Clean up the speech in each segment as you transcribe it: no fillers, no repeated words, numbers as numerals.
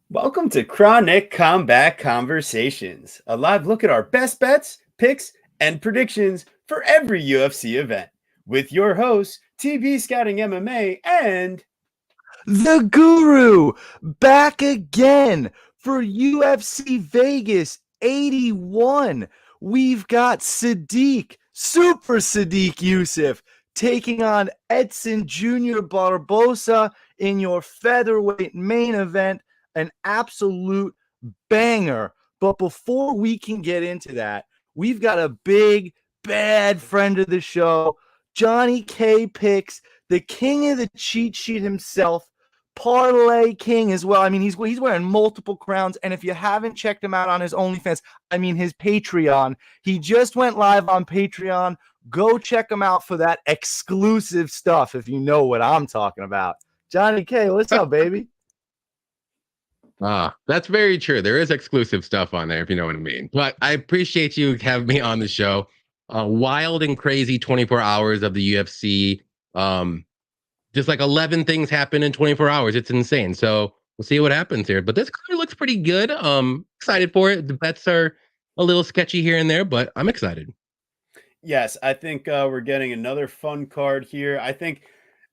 Welcome to Chronic Combat Conversations, a live look at our best bets, picks, and predictions for every UFC event. With your hosts, TB Scouting MMA and The Guru back again for UFC Vegas 81. We've got Super Sodiq Yusuff, taking on Edson Jr. Barboza in your featherweight main event. An absolute banger. But before we can get into that, we've got a big, bad friend of the show, JohnnyK Picks, the king of the cheat sheet himself, Parlay King as well. I mean, he's wearing multiple crowns. And if you haven't checked him out on his OnlyFans, I mean, his Patreon, he just went live on Patreon. Go check him out for that exclusive stuff if you know what I'm talking about. JohnnyK, what's up, baby? That's very true. There is exclusive stuff on there, if you know what I mean. But I appreciate you having me on the show. Wild and crazy 24 hours of the UFC. Just like 11 things happen in 24 hours. It's insane. So we'll see what happens here. But this card looks pretty good. Excited for it. The bets are a little sketchy here and there, but I'm excited. yes, I think we're getting another fun card here. I think,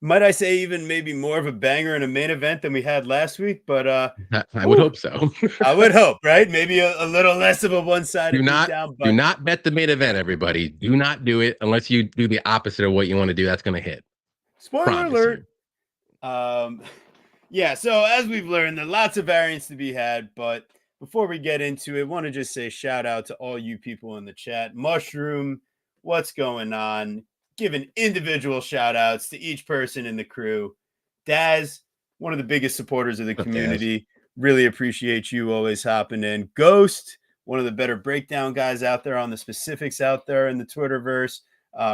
might I say, even maybe more of a banger in a main event than we had last week. But I would hope so. I would hope, right? Maybe a little less of a one-sided beatdown. Do not bet the main event, everybody. Do not do it unless you do the opposite of what you want to do. That's going to hit. Spoiler alert. Yeah, so as we've learned, there are lots of variants to be had, but before we get into it, I want to just say shout out to all you people in the chat. Mushroom, what's going on? Giving individual shout outs to each person in the crew. Daz, one of the biggest supporters of the community. Really appreciate you always hopping in. Ghost, one of the better breakdown guys out there on the specifics out there in the Twitterverse.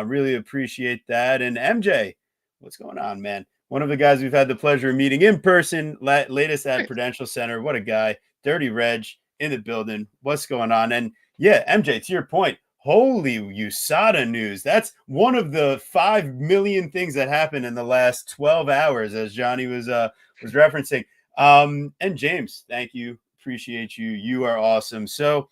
Really appreciate that. And MJ, what's going on, man? One of the guys we've had the pleasure of meeting in person, latest at Prudential Center. What a guy. Dirty Reg in the building. What's going on? And yeah, MJ, to your point, holy USADA news. That's one of the 5 million things that happened in the last 12 hours, as Johnny was referencing. And James, thank you. Appreciate you. You are awesome. So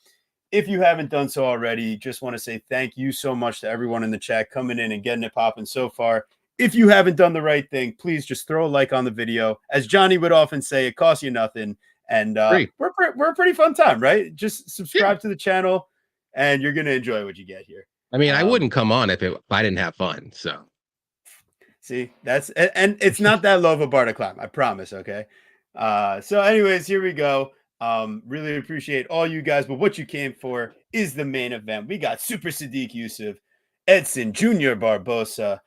if you haven't done so already, just want to say thank you so much to everyone in the chat coming in and getting it popping so far. If you haven't done the right thing, please just throw a like on the video. As Johnny would often say, it costs you nothing. And we're a pretty fun time, right? Just subscribe to the channel and you're going to enjoy what you get here. I mean, I wouldn't come on if I didn't have fun. So see, and it's not that low of a bar to climb. I promise. Okay. So anyways, here we go. Really appreciate all you guys, but what you came for is the main event. We got Super Sodiq Yusuff, Edson Jr. Barboza.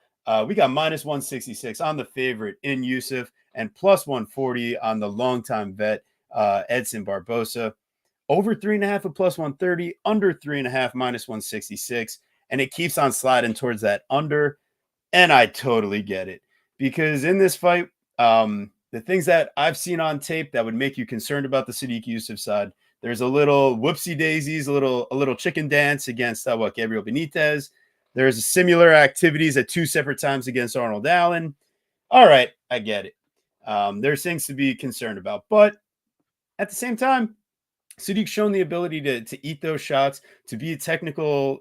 We got minus 166 on the favorite in Yusuff and plus 140 on the longtime vet, Edson Barboza. Over 3.5 at plus 130, under 3.5 minus 166. And it keeps on sliding towards that under. And I totally get it. Because in this fight, the things that I've seen on tape that would make you concerned about the Sodiq Yusuff side, there's a little whoopsie daisies, a little chicken dance against Gabriel Benitez. There's similar activities at 2 separate times against Arnold Allen. All right, I get it. There's things to be concerned about. But at the same time, Sodiq's shown the ability to eat those shots, to be a technical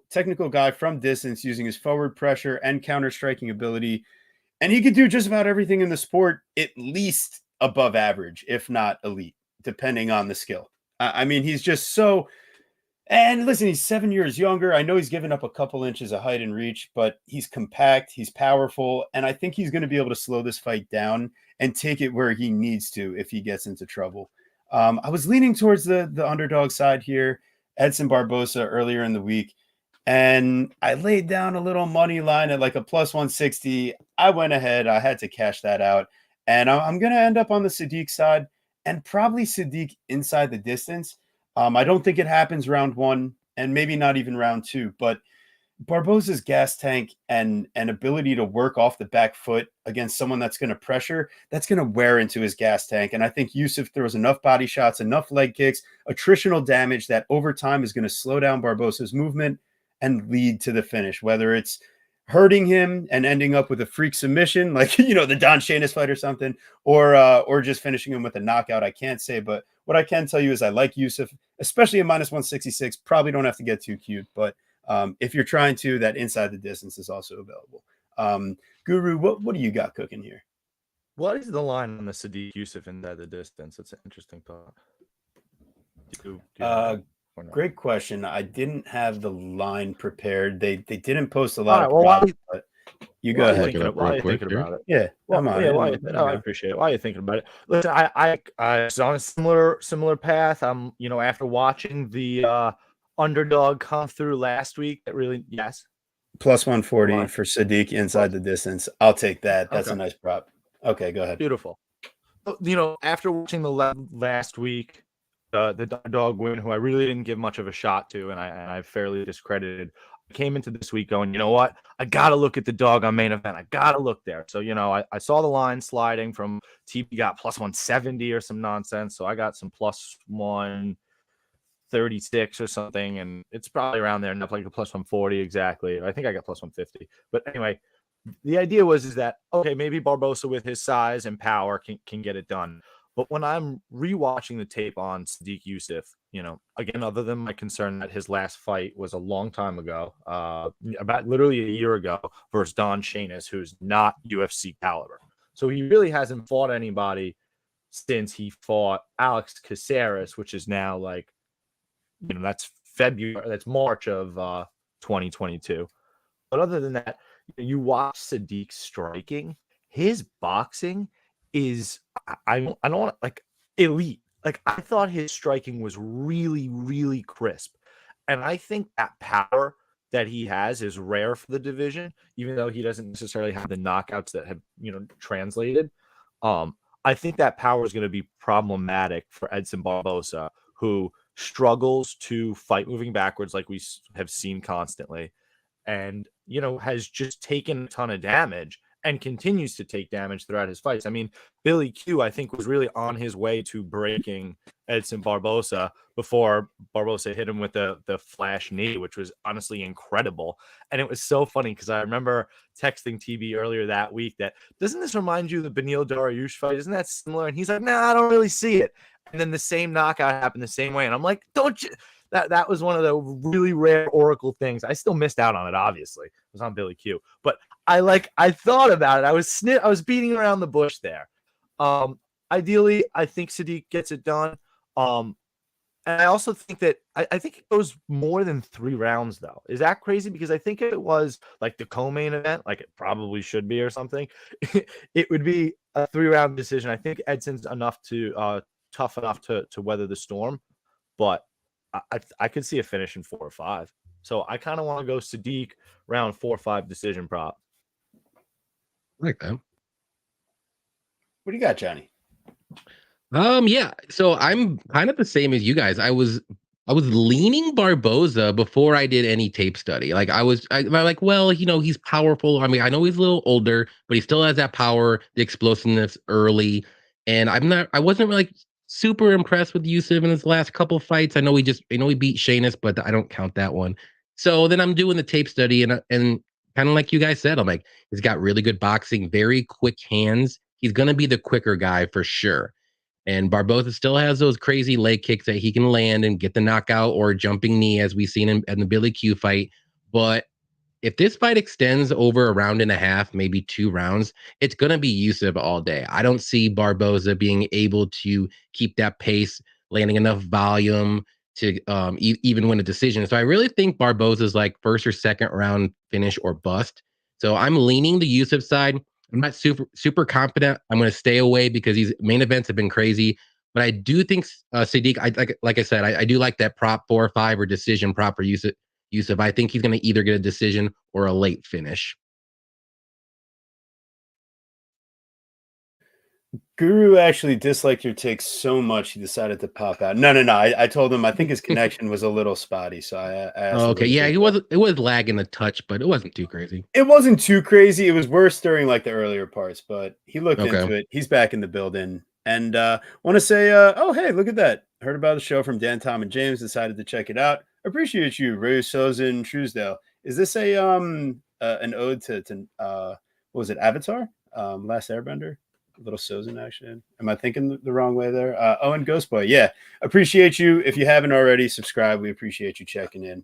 guy from distance using his forward pressure and counter-striking ability. And he could do just about everything in the sport, at least above average, if not elite, depending on the skill. I mean, he's just so... And listen, he's 7 years younger. I know he's given up a couple inches of height and reach, but he's compact, he's powerful, and I think he's going to be able to slow this fight down and take it where he needs to if he gets into trouble. I was leaning towards the underdog side here, Edson Barboza, earlier in the week, and I laid down a little money line at like a plus 160. I went ahead. I had to cash that out, and I'm going to end up on the Sodiq side and probably Sodiq inside the distance. I don't think it happens round 1 and maybe not even round 2, but Barboza's gas tank and ability to work off the back foot against someone that's going to pressure, that's going to wear into his gas tank. And I think Yusuff throws enough body shots, enough leg kicks, attritional damage that over time is going to slow down Barboza's movement and lead to the finish, whether it's hurting him and ending up with a freak submission, like the Don Shainis fight or something, or just finishing him with a knockout. I can't say, but what I can tell you is I like Yusuff, especially at -166. Probably don't have to get too cute, but if you're trying to, that inside the distance is also available. Guru, what do you got cooking here? What is the line on the Sodiq Yusuff inside the distance? It's an interesting thought. Great question. I didn't have the line prepared. They didn't post a All lot right, of but you go ahead. While you're thinking about it. Yeah, Well, I appreciate it. While you're thinking about it, listen, I was on a similar path. After watching the underdog come through last week, that really +140 for Sodiq inside the distance. I'll take that. That's a nice prop. Okay, go ahead. Beautiful. After watching the last week, the dog win, who I really didn't give much of a shot to, and I fairly discredited. I came into this week going, you know what? I got to look at the dog on main event. I got to look there. So, I saw the line sliding from TP got +170 or some nonsense. So I got some +136 or something. And it's probably around there, not like a +140 exactly. I think I got +150. But anyway, the idea is that, okay, maybe Barboza with his size and power can get it done. But when I'm rewatching the tape on Sodiq Yusuff, again, other than my concern that his last fight was a long time ago, about literally a year ago, versus Don Shainis, who's not UFC caliber. So he really hasn't fought anybody since he fought Alex Caceres, which is now that's March of 2022. But other than that, you watch Sodiq striking, his boxing is I don't want elite. I thought his striking was really, really crisp. And I think that power that he has is rare for the division, even though he doesn't necessarily have the knockouts that have, translated. I think that power is going to be problematic for Edson Barboza, who struggles to fight moving backwards like we have seen constantly, and, has just taken a ton of damage and continues to take damage throughout his fights. I mean, Billy Q, I think, was really on his way to breaking Edson Barboza before Barboza hit him with the flash knee, which was honestly incredible. And it was so funny because I remember texting TB earlier that week that, doesn't this remind you of the Beneil Dariush fight? Isn't that similar? And he's like, nah, I don't really see it. And then the same knockout happened the same way. And I'm like, don't you? That was one of the really rare Oracle things. I still missed out on it, obviously. It was on Billy Q. But I thought about it. I was beating around the bush there. Ideally, I think Sodiq gets it done. And I also think that I think it goes more than 3 rounds, though. Is that crazy? Because I think if it was like the co-main event, like it probably should be or something, it would be a 3-round decision. I think Edson's tough enough to weather the storm, but I could see a finish in 4 or 5. So I kind of want to go Sodiq round 4 or 5 decision prop. I like that. What do you got, Johnny? Yeah. So I'm kind of the same as you guys. I was leaning Barboza before I did any tape study. I'm like, well, he's powerful. I mean, I know he's a little older, but he still has that power, the explosiveness early. And I wasn't really super impressed with Yusuff in his last couple fights. I know he beat Shainis, but I don't count that one. So then I'm doing the tape study and kind of like you guys said, I'm like, he's got really good boxing, very quick hands. He's going to be the quicker guy for sure. And Barboza still has those crazy leg kicks that he can land and get the knockout or jumping knee, as we've seen in the Billy Q fight. But if this fight extends over a round and a half, maybe 2 rounds, it's going to be Yusuff all day. I don't see Barboza being able to keep that pace, landing enough volume to even win a decision. So I really think Barboza's like 1st or 2nd round finish or bust. So I'm leaning the Yusuff side. I'm not super confident. I'm going to stay away because these main events have been crazy. But I do think Sodiq, like I said, I do like that prop 4 or 5 or decision prop for Yusuff. I think he's going to either get a decision or a late finish. Guru actually disliked your take so much he decided to pop out. No. I told him I think his connection was a little spotty, so I asked. Okay, yeah, it was lagging a touch, but it wasn't too crazy. It wasn't too crazy. It was worse during like the earlier parts, but he looked into it. He's back in the building, and want to say, oh hey, look at that! Heard about the show from Dan, Tom, and James. Decided to check it out. Appreciate you, Ray Sozin Truesdale. Is this a an ode to what was it, Avatar? Last Airbender? A little Sozin action. Am I thinking the wrong way there? And Ghostboy. Yeah. Appreciate you. If you haven't already, subscribe. We appreciate you checking in.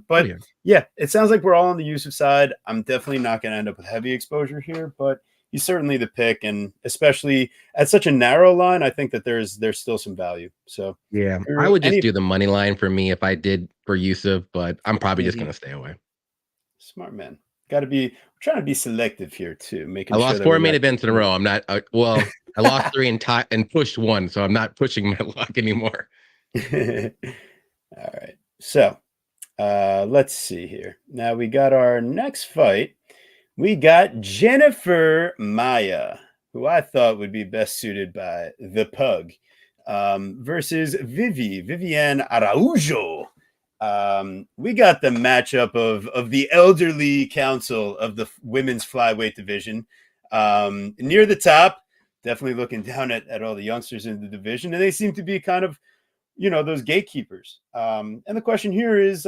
But yeah, it sounds like we're all on the Yusuff side. I'm definitely not going to end up with heavy exposure here, but he's certainly the pick. And especially at such a narrow line, I think that there's still some value. So yeah, I would just do the money line for me if I did for Yusuff, but I'm probably just going to stay away. Smart man. Got to be trying to be selective here too. Making I sure lost 4 main events in a row. I'm not well. I lost 3 and pushed 1, so I'm not pushing my luck anymore. All right. So let's see here. Now we got our next fight. We got Jennifer Maia, who I thought would be best suited by the pug, versus Viviane Araujo. We got the matchup of the elderly council of the women's flyweight division. Near the top, definitely looking down at all the youngsters in the division, and they seem to be kind of, those gatekeepers. And the question here is,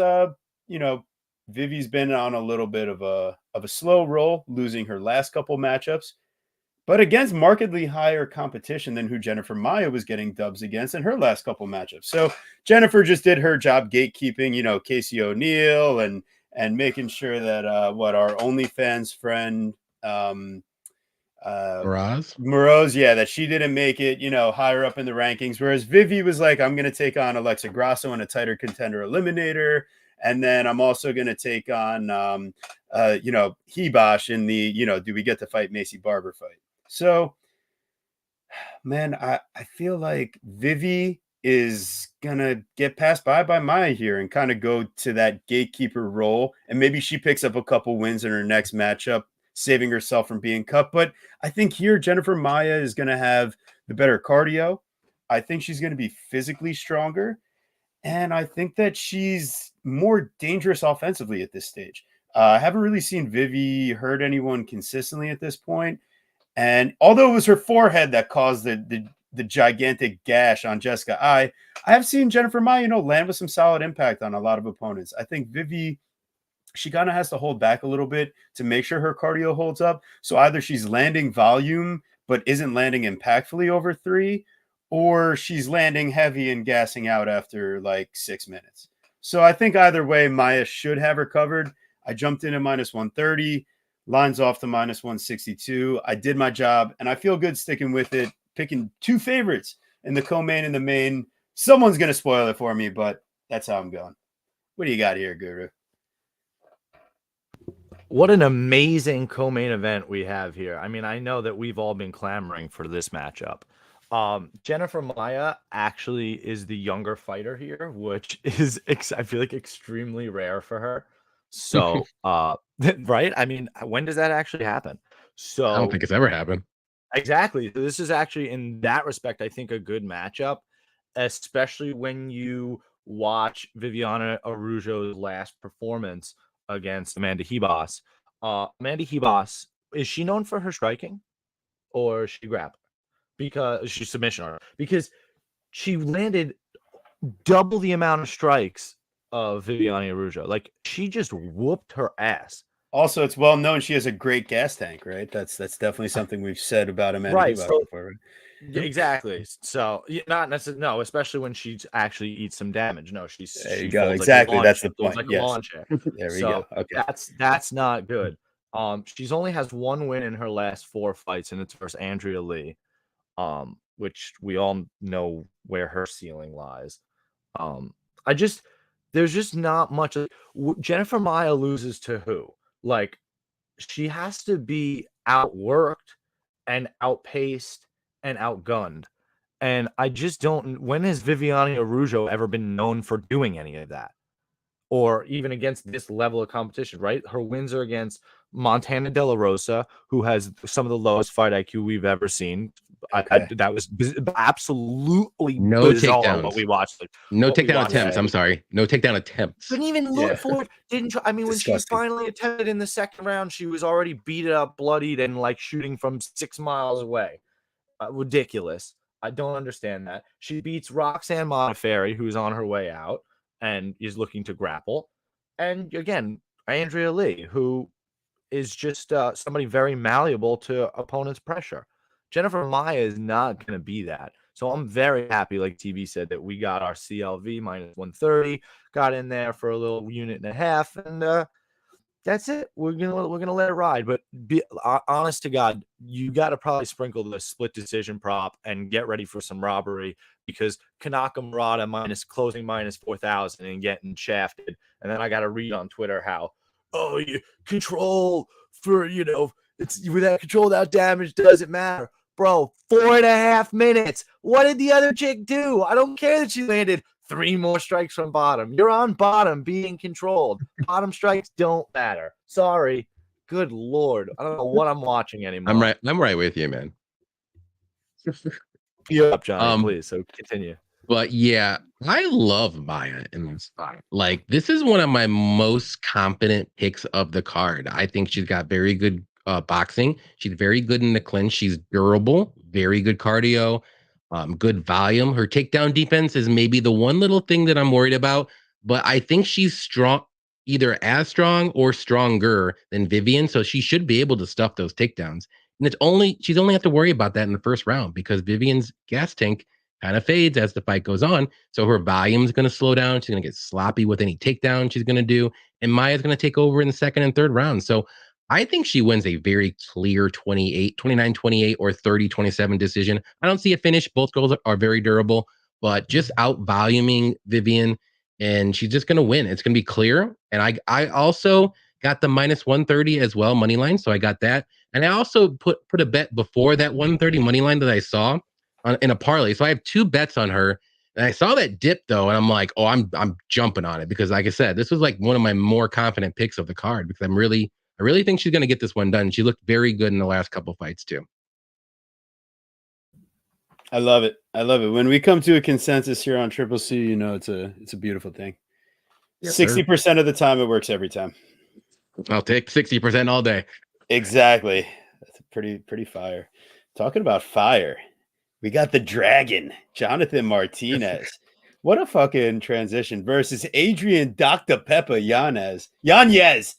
Vivi's been on a little bit of a slow roll, losing her last couple matchups, but against markedly higher competition than who Jennifer Maia was getting dubs against in her last couple matchups. So Jennifer just did her job gatekeeping, Casey O'Neill and making sure that our OnlyFans friend Moroz, that she didn't make it, higher up in the rankings. Whereas Vivi was like, I'm going to take on Alexa Grasso in a tighter contender eliminator. And then I'm also going to take on, Hibosh in the, do we get to fight Macy Barber fight? So, man, I feel like Vivi is going to get passed by Maia here and kind of go to that gatekeeper role. And maybe she picks up a couple wins in her next matchup, saving herself from being cut. But I think here Jennifer Maia is going to have the better cardio. I think she's going to be physically stronger. And I think that she's more dangerous offensively at this stage. I haven't really seen Vivi hurt anyone consistently at this point. And although it was her forehead that caused the gigantic gash on Jessica I have seen Jennifer Maia, land with some solid impact on a lot of opponents. I think Vivi, she kind of has to hold back a little bit to make sure her cardio holds up. So either she's landing volume, but isn't landing impactfully over 3, or she's landing heavy and gassing out after like 6 minutes. So I think either way, Maia should have her covered. I jumped in at -130, lines off to -162. I did my job, and I feel good sticking with it, picking 2 favorites in the co-main and the main. Someone's going to spoil it for me, but that's how I'm going. What do you got here, Guru? What an amazing co-main event we have here. I mean, I know that we've all been clamoring for this matchup. Jennifer Maia actually is the younger fighter here, which is, I feel like, extremely rare for her. So, right? I mean, when does that actually happen? So I don't think it's ever happened. Exactly. So this is actually, in that respect, I think a good matchup, especially when you watch Viviane Araujo's last performance against Amanda Ribas. Amanda Ribas, is she known for her striking, or is she grappling? Because she's submission armor. Because she landed double the amount of strikes of Viviane Araujo. Like, she just whooped her ass. Also, it's well known she has a great gas tank, right? That's definitely something we've said about Amanda Ribas before, right? Exactly. So not necessarily, no, especially when she actually eats some damage. No, she go. Exactly. Like that's the point. Like yes. a lawn chair. There we go. Okay. That's not good. She's only has 1 win in her last 4 fights, and it's versus Andrea Lee, which we all know where her ceiling lies. There's just not much. Jennifer Maia loses to who? Like, she has to be outworked and outpaced and outgunned. And I just don't. When has Viviane Araujo ever been known for doing any of that? Or even against this level of competition, right? Her wins are against Montana De La Rosa, who has some of the lowest fight IQ we've ever seen. Okay. That was absolutely no bizarre takedowns. what we watched. No takedown attempts. I'm sorry. No takedown attempts. Didn't even look for it. Didn't try. I mean, Disgusting. When she finally attempted in the second round, she was already beat up, bloodied, and like shooting from 6 miles away. Ridiculous. I don't understand that. She beats Roxanne Modafferi, who's on her way out and is looking to grapple. And again, Andrea Lee, who is just somebody very malleable to opponents' pressure. Jennifer Maia is not going to be that. So I'm very happy, like TV said, that we got our CLV minus 130, got in there for a little unit and a half, and that's it. We're gonna let it ride. But be honest to God, you got to probably sprinkle the split decision prop and get ready for some robbery, because Kanaka Murata closing minus 4,000 and getting shafted. And then I got to read on Twitter how, oh, you control for, it's without control, without damage doesn't matter. Bro, 4.5 minutes. What did the other chick do? I don't care that she landed 3 more strikes from bottom. You're on bottom being controlled. Bottom strikes don't matter. Sorry. Good Lord. I don't know what I'm watching anymore. I'm right with you, man. You're up, Johnny, please. So continue. But yeah, I love Maia in this spot. Like, this is one of my most confident picks of the card. I think she's got very good boxing. She's very good in the clinch. She's durable, very good cardio, good volume. Her takedown defense is maybe the one little thing that I'm worried about, but I think she's strong, either as strong or stronger than Viviane. So she should be able to stuff those takedowns. And she's only have to worry about that in the first round, because Viviane's gas tank kind of fades as the fight goes on. So her volume is going to slow down. She's going to get sloppy with any takedown she's going to do. And Maia's going to take over in the second and third round. So I think she wins a very clear 29-28 or 30-27 decision. I don't see a finish. Both girls are very durable, but just out voluming Viviane, and she's just going to win. It's going to be clear. And I also got the minus 130 as well, money line. So I got that. And I also put a bet before that 130 money line that I saw in a parlay. So I have 2 bets on her. And I saw that dip though, and I'm like, oh, I'm jumping on it, because like I said, this was like one of my more confident picks of the card, because I really think she's going to get this one done. She looked very good in the last couple fights too. I love it. When we come to a consensus here on Triple C, it's a beautiful thing. Yes, 60% of the time, it works every time. I'll take 60% all day. Exactly. That's pretty fire. Talking about fire, we got the Dragon, Jonathan Martinez. What a fucking transition versus Adrian Dr. Pepper Yanez.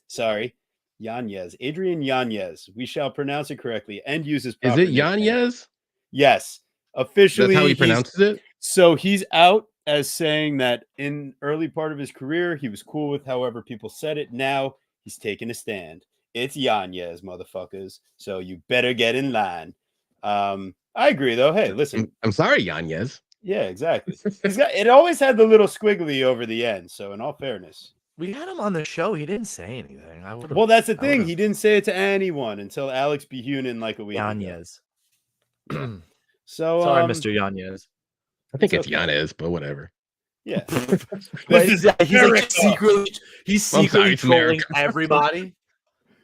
Sorry. Yanez. Adrian Yanez. We shall pronounce it correctly and use his proper Is it Yanez? Yes. Officially. That's how he pronounces it? So he's out as saying that in early part of his career, he was cool with however people said it. Now he's taking a stand. It's Yanez, motherfuckers. So you better get in line. I agree, though. Hey, listen. I'm sorry, Yanez. Yeah, exactly. It always had the little squiggly over the end. So in all fairness. We had him on the show. He didn't say anything. Well, that's the thing. He didn't say it to anyone until Alex Behunin like a week Yanez. ago. So sorry, Mr. Yanez. I think it's Yanez, but whatever. Yeah. He's secretly trolling everybody.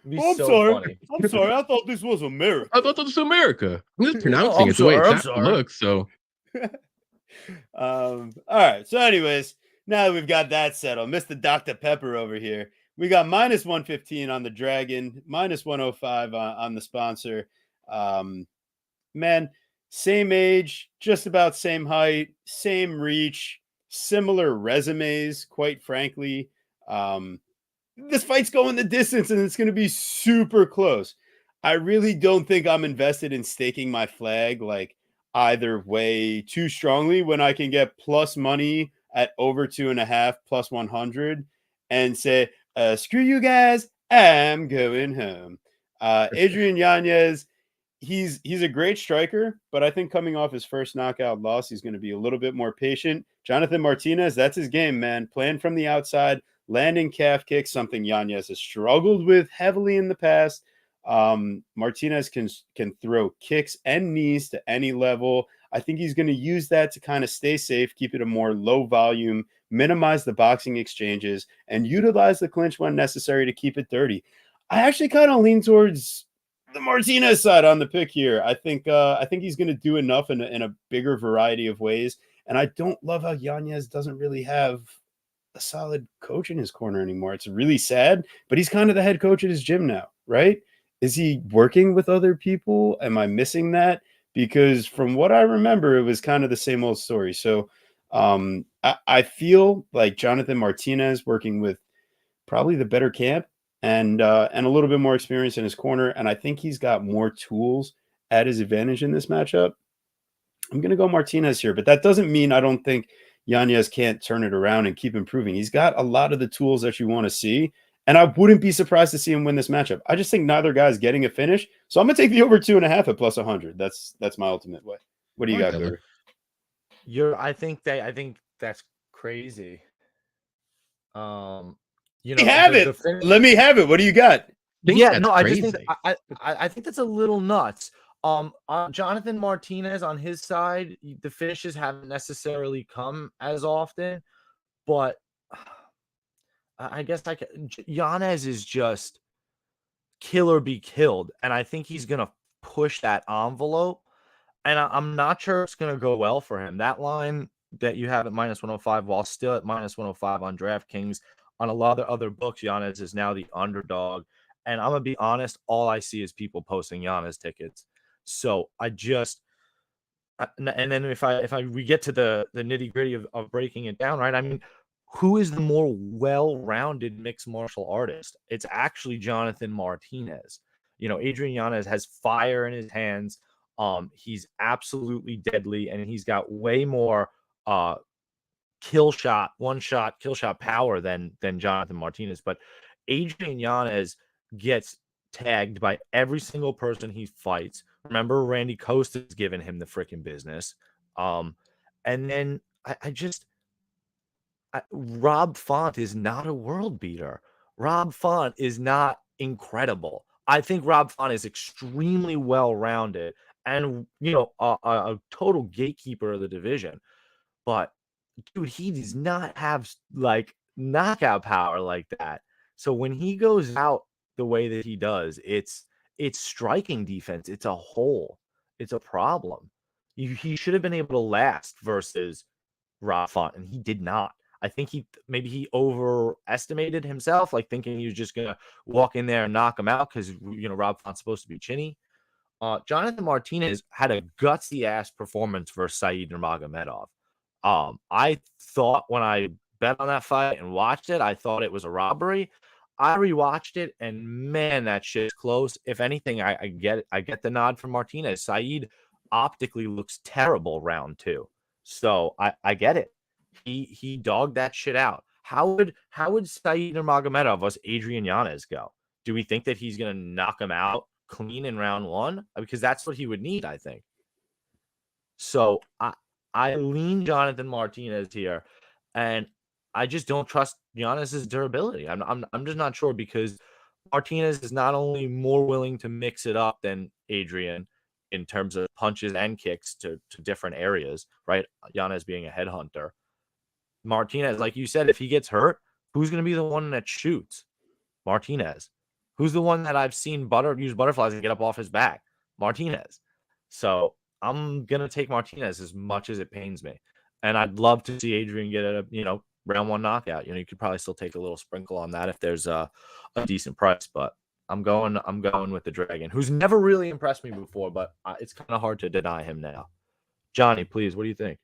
I'm sorry. I thought this was America. I thought this was America. I'm just pronouncing it the way it looks. So. All right. So, anyways, now that we've got that settled, Mr. Dr. Pepper over here, we got minus 115 on the Dragon, minus 105 on the sponsor. Man, same age, just about same height, same reach, similar resumes, quite frankly. This fight's going the distance, and it's going to be super close. I really don't think I'm invested in staking my flag like either way too strongly when I can get plus money at over 2.5 plus 100 and say, screw you guys, I'm going home. Adrian Yanez, he's a great striker, but I think coming off his first knockout loss, he's going to be a little bit more patient. Jonathan Martinez, that's his game, man. Playing from the outside, landing calf kicks, something Yanez has struggled with heavily in the past. Martinez can throw kicks and knees to any level. I think he's going to use that to kind of stay safe, keep it a more low volume, minimize the boxing exchanges, and utilize the clinch when necessary to keep it dirty. I actually kind of lean towards the Martinez side on the pick here. I think he's going to do enough in a bigger variety of ways. And I don't love how Yanez doesn't really have a solid coach in his corner anymore. It's really sad, but he's kind of the head coach at his gym now, right? Is he working with other people? Am I missing that? Because from what I remember, it was kind of the same old story. So I feel like Jonathan Martinez working with probably the better camp and a little bit more experience in his corner. And I think he's got more tools at his advantage in this matchup. I'm going to go Martinez here, but that doesn't mean I don't think Yanez can't turn it around and keep improving. He's got a lot of the tools that you want to see, and I wouldn't be surprised to see him win this matchup. I just think neither guy's getting a finish, so I'm going to take the over 2.5 at plus 100. That's my ultimate way. What do you got, Guru? I think that's crazy. You know, let me have it. What do you got? I think that's a little nuts. Jonathan Martinez on his side, the finishes haven't necessarily come as often, but I guess Yanez is just kill or be killed, and I think he's gonna push that envelope, and I'm not sure it's gonna go well for him. That line that you have at -105, while still at -105 on DraftKings, on a lot of other books, Yanez is now the underdog. And I'm gonna be honest, all I see is people posting Yanez tickets. So I just, and then if we get to the nitty gritty of breaking it down, right? I mean, who is the more well-rounded mixed martial artist? It's actually Jonathan Martinez. You know, Adrian Yanez has fire in his hands. He's absolutely deadly, and he's got way more one-shot kill shot power than Jonathan Martinez. But Adrian Yanez gets tagged by every single person he fights. Remember, Randy Costa's given him the freaking business. And then Rob Font is not a world beater. Rob Font is not incredible. I think Rob Font is extremely well-rounded and, you know, a total gatekeeper of the division. But, dude, he does not have, like, knockout power like that. So when he goes out the way that he does, it's striking defense. It's a hole. It's a problem. He should have been able to last versus Rob Font, and he did not. I think he overestimated himself, like thinking he was just gonna walk in there and knock him out because, you know, Rob Font's supposed to be chinny. Jonathan Martinez had a gutsy ass performance versus Said Nurmagomedov. I thought when I bet on that fight and watched it, I thought it was a robbery. I rewatched it, and man, that shit's close. If anything, I get the nod from Martinez. Said optically looks terrible round 2, so I get it. He dogged that shit out. How would Said Nurmagomedov versus Adrian Yanez go? Do we think that he's gonna knock him out clean in round 1? Because that's what he would need, I think. So I lean Jonathan Martinez here, and I just don't trust Yanez's durability. I'm just not sure, because Martinez is not only more willing to mix it up than Adrian in terms of punches and kicks to different areas, right? Yanez being a headhunter. Martinez, like you said, if he gets hurt, who's going to be the one that shoots? Martinez. Who's the one that I've seen use butterflies and get up off his back? Martinez. So I'm going to take Martinez as much as it pains me. And I'd love to see Adrian get a, you know, round 1 knockout. You know, you could probably still take a little sprinkle on that if there's a decent price, but I'm going with the Dragon, who's never really impressed me before, but it's kind of hard to deny him now. Johnny, please, what do you think?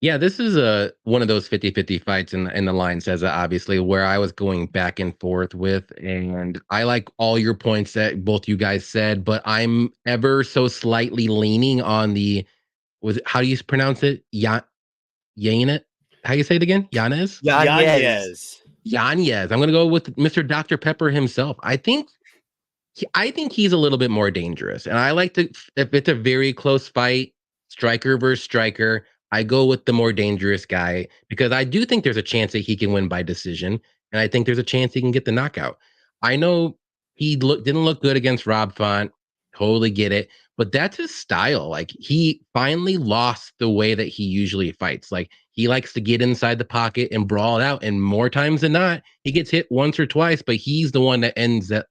Yeah, this is one of those 50-50 fights, and the line says that, obviously, where I was going back and forth with, and I like all your points that both you guys said, but I'm ever so slightly leaning on how do you pronounce it? Yanez? How you say it again? Yanez? Yanez. I'm going to go with Mr. Dr. Pepper himself. I think he's a little bit more dangerous, and I like to, if it's a very close fight, striker versus striker, I go with the more dangerous guy, because I do think there's a chance that he can win by decision, and I think there's a chance he can get the knockout. I know he didn't look good against Rob Font. Totally get it. But that's his style. Like, he finally lost the way that he usually fights. Like, he likes to get inside the pocket and brawl it out. And more times than not, he gets hit once or twice, but he's the one that ends the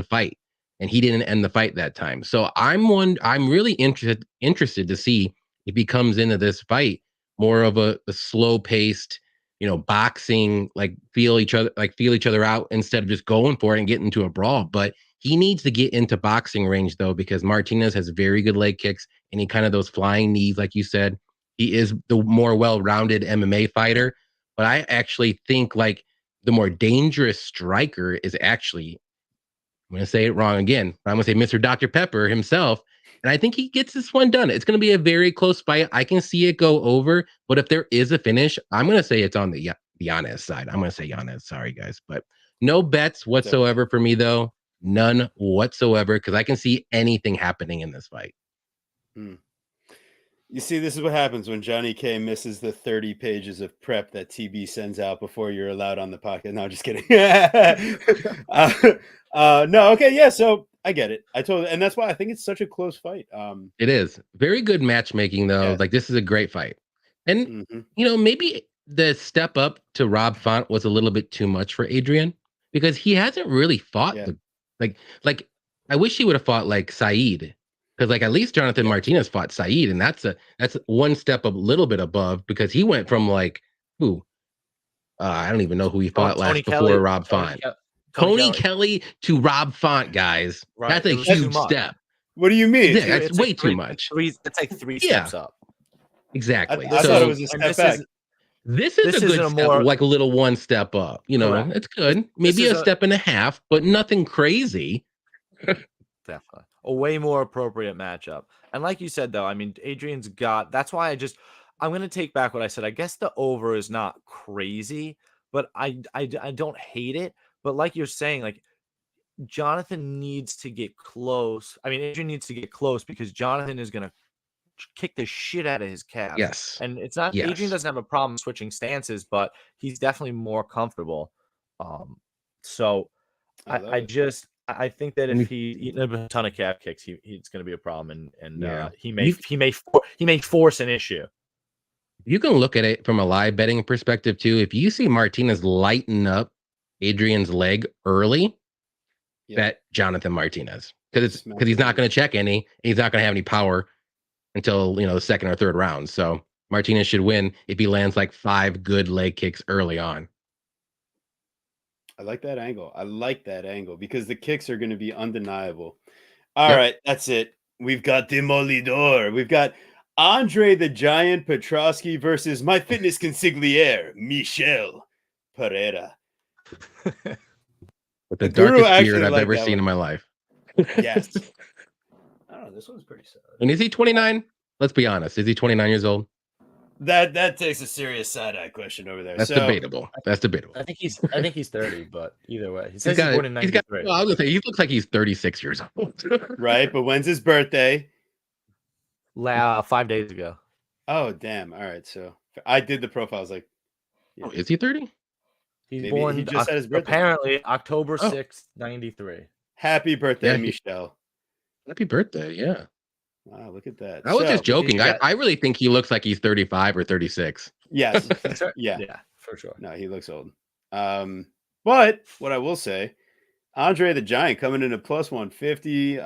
fight. And he didn't end the fight that time. So I'm really interested to see if he comes into this fight more of a slow paced, you know, boxing, like feel each other out instead of just going for it and getting into a brawl. But he needs to get into boxing range, though, because Martinez has very good leg kicks and he kind of those flying knees, like you said. He is the more well-rounded MMA fighter. But I actually think, like, the more dangerous striker is actually, I'm going to say it wrong again, but I'm going to say Mr. Dr. Pepper himself. And I think he gets this one done. It's going to be a very close fight. I can see it go over, but if there is a finish, I'm going to say it's on the Yanez side. I'm going to say Yanez. Sorry, guys, but no bets whatsoever for me, though. None whatsoever, because I can see anything happening in this fight. You see, this is what happens when Johnny K misses the 30 pages of prep that TB sends out before you're allowed on the podcast. No, just kidding. No, okay, yeah, so I get it. And that's why I think it's such a close fight. It is very good matchmaking, though. Yeah. Like, this is a great fight. And, maybe the step up to Rob Font was a little bit too much for Adrian, because he hasn't really fought like I wish he would have fought like Saeed, because like at least Jonathan Martinez fought Saeed, and that's one step a little bit above, because he went from like who I don't even know who he fought last before Rob Font. Tony Kelly to Rob Font, guys. Right. That's a huge step. What do you mean? Yeah, that's way too much. It's like 3 steps up. Exactly. I thought it was a step back. This is a good step, like a little one step up. It's good. Maybe a step and a half, but nothing crazy. Definitely. A way more appropriate matchup. And like you said, though, I mean, Adrian's got, that's why I'm going to take back what I said. I guess the over is not crazy, but I don't hate it. But like you're saying, like, Jonathan needs to get close. I mean, Adrian needs to get close, because Jonathan is going to kick the shit out of his calf. Yes. And it's not, Adrian doesn't have a problem switching stances, but he's definitely more comfortable. So I think that if he eats a ton of calf kicks, it's going to be a problem, and he may force an issue. You can look at it from a live betting perspective too. If you see Martinez lighten up Adrian's leg early, bet Jonathan Martinez, because he's not going to check any, and he's not going to have any power until the second or third round. So Martinez should win if he lands like 5 good leg kicks early on. I like that angle because the kicks are going to be undeniable. All right, that's it. We've got Demolidor. We've got Andre the Giant Petroski versus my fitness consigliere, Michel Pereira. With the darkest beard I've ever seen in my life. Yes. I don't know. This one's pretty solid. And is he 29? Let's be honest. Is he 29 years old? That takes a serious side-eye question over there. That's debatable. I think he's 30, but either way, he says he's born in 93. I was gonna say he looks like he's 36 years old. Right, but when's his birthday? 5 days ago. Oh, damn. All right, so I did the profile. I was like, oh, is he 30? He's born. He just said his birthday. Apparently, October 6th, 93. Happy birthday, Michel. Happy birthday, yeah. Wow, look at that. I was just joking. I really think he looks like he's 35 or 36. Yes. Yeah, for sure. No, he looks old. But what I will say, Andre the Giant coming in at plus 150,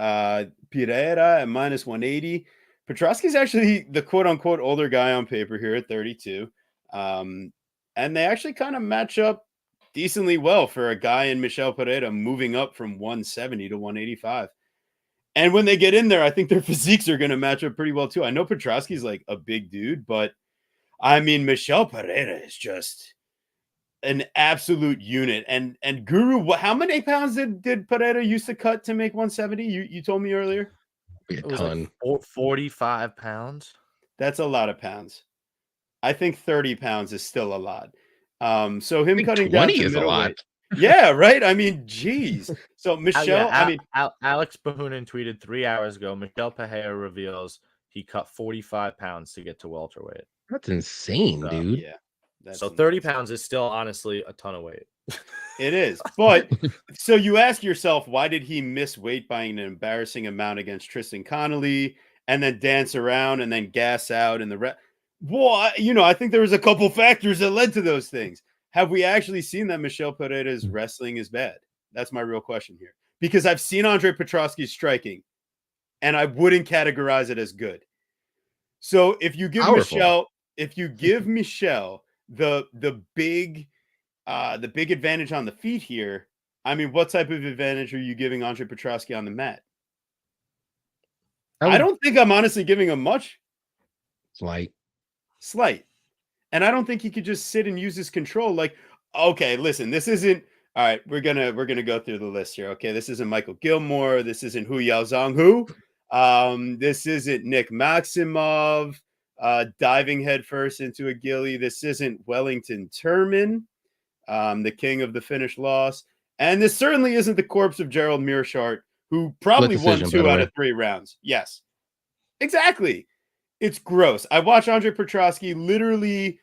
Pereira at minus 180. Petroski's actually the quote-unquote older guy on paper here at 32. And they actually kind of match up decently well for a guy in Michel Pereira moving up from 170 to 185. And when they get in there, I think their physiques are going to match up pretty well, too. I know Petroski's like a big dude, but I mean, Michel Pereira is just an absolute unit. And Guru, how many pounds did Pereira used to cut to make 170? You told me earlier. It was like 45 pounds. That's a lot of pounds. I think 30 pounds is still a lot. So him cutting 20 down to is a lot. Yeah, right. I mean, geez. So Michel, Alex Bahunin tweeted 3 hours ago. Michel Pereira reveals he cut 45 pounds to get to welterweight. That's insane, dude. Yeah. So 30 pounds is still honestly a ton of weight. It is. But so you ask yourself, why did he miss weight by an embarrassing amount against Tristan Connolly and then dance around and then gas out in the Well, I think there was a couple factors that led to those things. Have we actually seen that Michel Pereira's wrestling is bad? That's my real question here. Because I've seen Andre Petroski striking, and I wouldn't categorize it as good. So if you give Michel the big advantage on the feet here, I mean, what type of advantage are you giving Andre Petroski on the mat? I don't think I'm honestly giving him much. Slight. And I don't think he could just sit and use his control. Like, Okay, listen, this isn't all right. We're gonna go through the list here. Okay, this isn't Michael Gilmore. This isn't Hu Yao Zhang Hu. This isn't Nick Maximov diving headfirst into a ghillie. This isn't Wellington Turman, the king of the Finnish loss. And this certainly isn't the corpse of Gerald Mearshart, who probably won decision, by 2 the out way. of 3 rounds. Yes, exactly. It's gross. I watched Andre Petroski literally.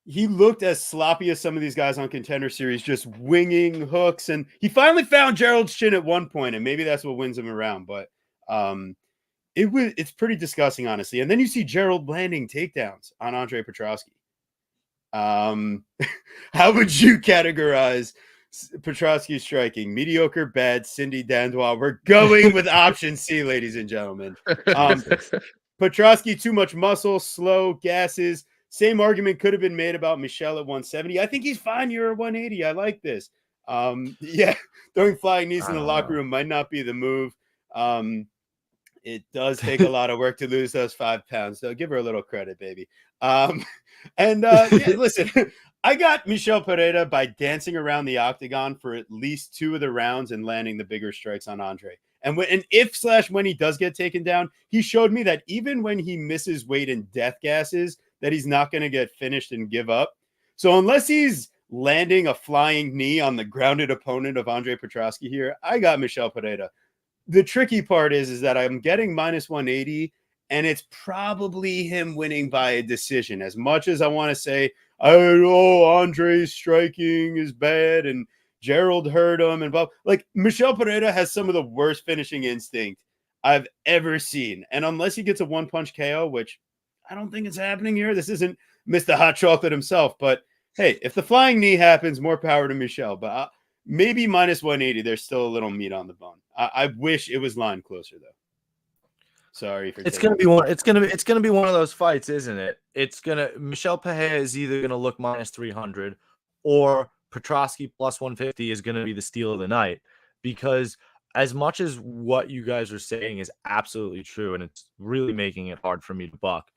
He looked as sloppy as some of these guys on Contender Series, just winging hooks. And he finally found Gerald's chin at one point, and maybe that's what wins him around. But it's pretty disgusting, honestly. And then you see Gerald landing takedowns on Andre Petroski. How would you categorize Petroski's striking? Mediocre, bad, Cindy Dandois. We're going with option C, ladies and gentlemen. Petroski, too much muscle, slow, gases. Same argument could have been made about Michel at 170. I think he's fine. You're at 180. I like this. Yeah, throwing flying knees in the locker room might not be the move. It does take a lot of work to lose those 5 pounds. So give her a little credit, baby. Yeah, listen, I got Michel Pereira by dancing around the octagon for at least 2 of the rounds and landing the bigger strikes on Andre. And when he does get taken down, he showed me that even when he misses weight and death gases, that he's not going to get finished and give up. So unless he's landing a flying knee on the grounded opponent of Andre Petroski here, I got Michel Pereira. The tricky part is that I'm getting minus 180, and it's probably him winning by a decision. As much as I want to say, Andre's striking is bad and Gerald hurt him and like Michel Pereira has some of the worst finishing instinct I've ever seen. And unless he gets a 1-punch KO, which I don't think it's happening here. This isn't Mr. Hot Chocolate himself, but hey, if the flying knee happens, more power to Michel. But maybe minus 180. There's still a little meat on the bone. I wish it was line closer though. Sorry for. It's gonna be one. It's gonna be one of those fights, isn't it? Michel Pereira is either gonna look minus 300, or Petroski plus 150 is gonna be the steal of the night. Because as much as what you guys are saying is absolutely true, and it's really making it hard for me to buck,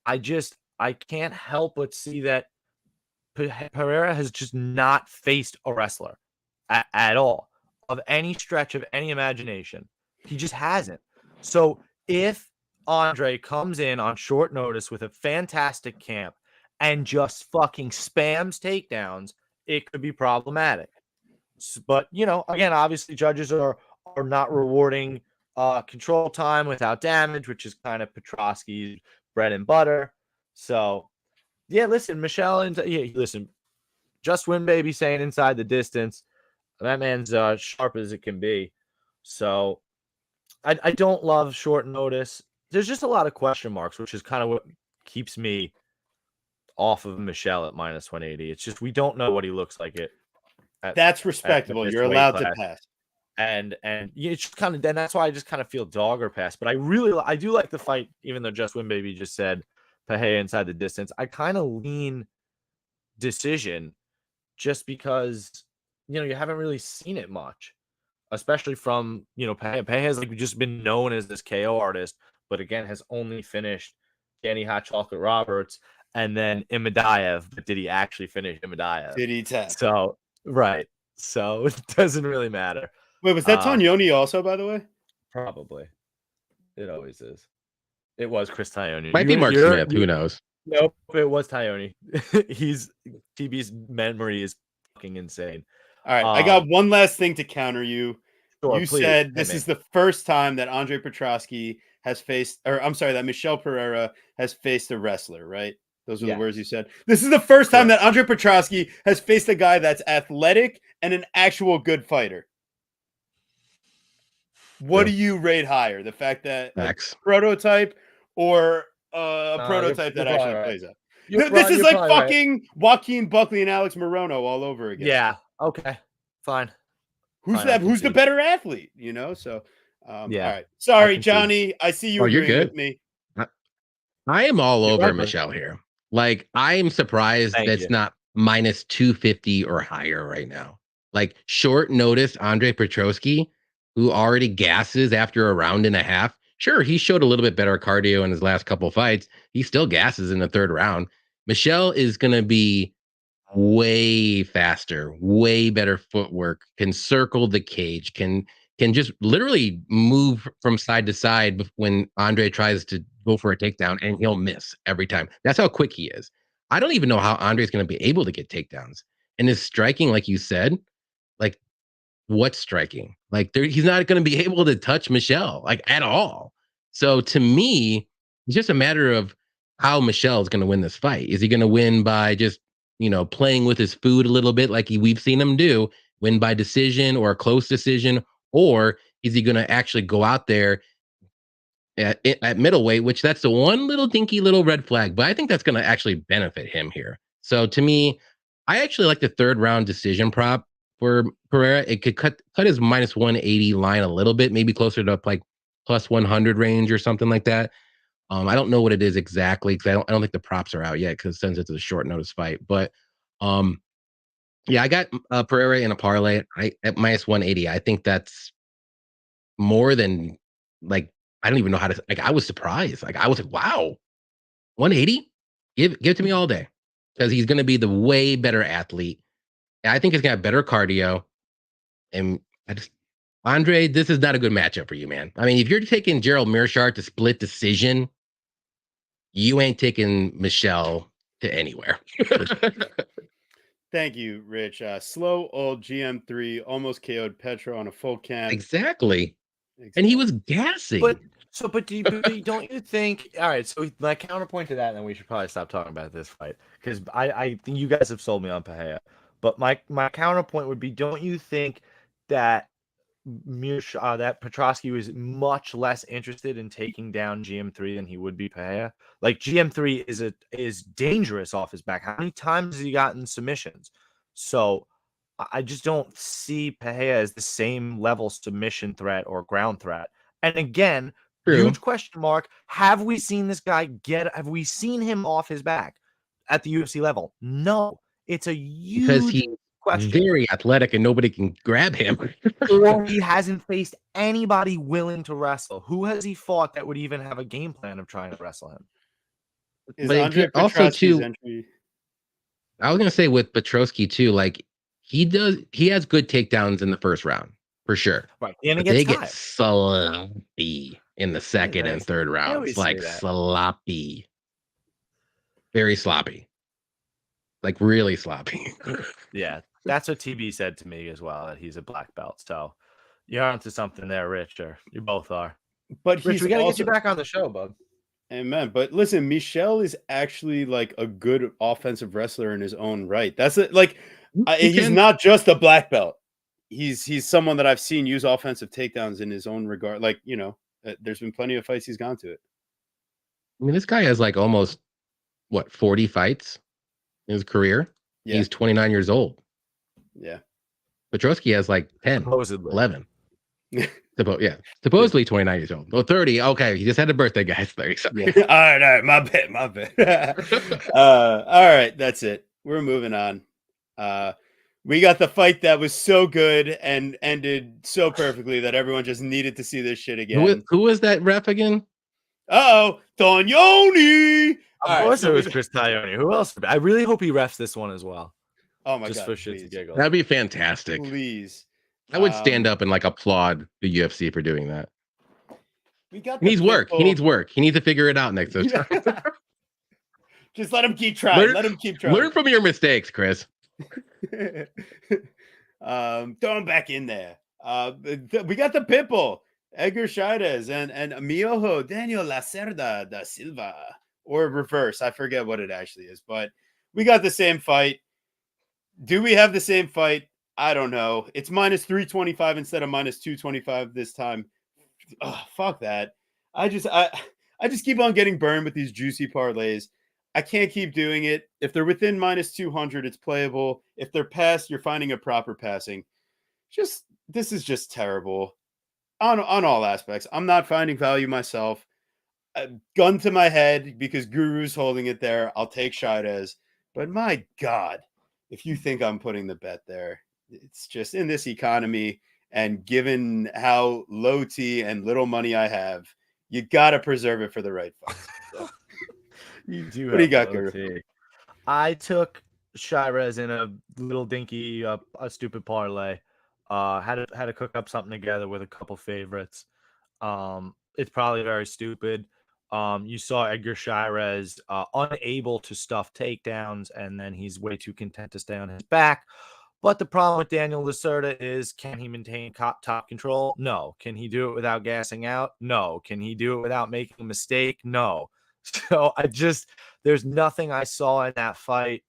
I can't help but see that Pereira has just not faced a wrestler at all of any stretch of any imagination. He just hasn't. So if Andre comes in on short notice with a fantastic camp and just fucking spams takedowns, it could be problematic. But, again, obviously judges are not rewarding control time without damage, which is kind of Petroski's bread and butter. So, yeah, listen, Michel, just win, baby, saying inside the distance. That man's sharp as it can be. So, I don't love short notice. There's just a lot of question marks, which is kind of what keeps me off of Michel at minus 180. It's just we don't know what he looks like. That's respectable. You're allowed to pass. And it's just kind of, then that's why I just kind of feel dog or pass. But I do like the fight, even though Just Win Baby just said Pereira inside the distance. I kind of lean decision just because, you haven't really seen it much, especially from, Pereira. Pereira has just been known as this KO artist, but again, has only finished Danny Hot Chocolate Roberts and then Imadaev. But did he actually finish Imadaev? Did he tap? So, right. So it doesn't really matter. Wait, was that Tognoni also, by the way? Probably. It always is. It was Chris Tognoni. Might be Mark Smith. Who knows? Nope, it was Tognoni. TB's memory is fucking insane. All right, I got one last thing to counter you. Sure, you please. said this is the first time that Andre Petroski has faced, or I'm sorry, that Michel Pereira has faced a wrestler, right? Those are the words you said. This is the first time that Andre Petroski has faced a guy that's athletic and an actual good fighter. What do you rate higher? The fact that a prototype or a prototype that actually plays out? This is like fucking Joaquin Buckley and Alex Morono all over again. Yeah. Okay. Fine. Who's the better athlete? So all right. Sorry, Johnny. I see you agreeing with me. I am all over Michel here. Like, I am surprised that's not minus 250 or higher right now. Like, short notice Andre Petroski, who already gasses after a round and a half. Sure, he showed a little bit better cardio in his last couple fights. He still gasses in the third round. Michel is going to be way faster, way better footwork, can circle the cage, can just literally move from side to side when Andre tries to go for a takedown, and he'll miss every time. That's how quick he is. I don't even know how Andre's going to be able to get takedowns. And his striking, like you said, like what's striking? Like he's not going to be able to touch Michel like at all. So to me, it's just a matter of how Michel is going to win this fight. Is he going to win by just playing with his food a little bit like we've seen him do, win by decision or a close decision, or is he going to actually go out there at middleweight, which that's the one little dinky little red flag, but I think that's going to actually benefit him here. So to me, I actually like the third round decision prop for Pereira. It could cut his minus 180 line a little bit, maybe closer to like plus 100 range or something like that. I don't know what it is exactly because I don't think the props are out yet because since it's a short notice fight. But yeah, I got Pereira in a parlay at minus 180. I think that's more than like I don't even know how to like. I was surprised. Like I was like, wow, 180. Give it to me all day because he's going to be the way better athlete. I think he's going to have better cardio. And Andre, this is not a good matchup for you, man. I mean, if you're taking Gerald Mearshart to split decision, you ain't taking Michel to anywhere. Thank you, Rich. Slow old GM3 almost KO'd Petro on a full camp. Exactly. And he was gassing. But don't you think? All right, so my counterpoint to that, and then we should probably stop talking about this fight because I think you guys have sold me on Pereira. But my counterpoint would be, don't you think that that Petroski was much less interested in taking down GM3 than he would be Pereira? Like GM3 is dangerous off his back. How many times has he gotten submissions? So I just don't see Pereira as the same level submission threat or ground threat. And again, huge question mark. Have we seen this guy have we seen him off his back at the UFC level? No. It's a huge because he's question. Very athletic and nobody can grab him. Or he hasn't faced anybody willing to wrestle. Who has he fought that would even have a game plan of trying to wrestle him? Is But Andre also Petroski's too, entry? I was gonna say with Petroski too, like he has good takedowns in the first round for sure. Right. And But they get sloppy in the second and third rounds. Like sloppy. Very sloppy. Like really sloppy. Yeah. That's what TB said to me as well, that he's a black belt. So you're onto something there, Rich, or you both are. But Rich, we gotta get you back on the show, bud. Amen. But listen, Michel is actually like a good offensive wrestler in his own right. That's it. Like he's not just a black belt. He's someone that I've seen use offensive takedowns in his own regard. Like, there's been plenty of fights he's gone to it. I mean, this guy has like almost 40 fights in his career. Yeah. He's 29 years old. Yeah. Petroski has like 10, supposedly 11. Supposedly 29 years old. Well, 30. Okay, he just had a birthday, guys. 30. Sorry. Yeah. All right. My bad. All right, that's it. We're moving on. We got the fight that was so good and ended so perfectly that everyone just needed to see this shit again. Who was that ref again? Tonioni. Of course it was Chris Tonioni. Who else? I really hope he refs this one as well. Oh my God. Just for shits and giggles. That'd be fantastic. Please. I would stand up and like applaud the UFC for doing that. He needs work. He needs work. He needs to figure it out next time. Just let him keep trying. Let him keep trying. Learn from your mistakes, Chris. Throw him back in there. We got the Pitbull, Edgar Chairez, and Miojo Daniel Lacerda da Silva, or reverse. I forget what it actually is, but we got the same fight. Do we have the same fight? I don't know. It's minus 325 instead of minus 225 this time. Oh, fuck that. I just keep on getting burned with these juicy parlays. I can't keep doing it. If they're within minus 200, it's playable. If they're past, you're finding a proper passing. This is just terrible on all aspects. I'm not finding value myself. Gun to my head because Guru's holding it there. I'll take Chairez. But my God, if you think I'm putting the bet there, it's just in this economy and given how low T and little money I have, you got to preserve it for the right fight. So. You do. What do you got, Guru? I took Chairez in a little dinky, a stupid parlay. Had to cook up something together with a couple favorites. It's probably very stupid. You saw Edgar Chairez unable to stuff takedowns, and then he's way too content to stay on his back. But the problem with Daniel Lacerda is, can he maintain top control? No. Can he do it without gassing out? No. Can he do it without making a mistake? No. So there's nothing I saw in that fight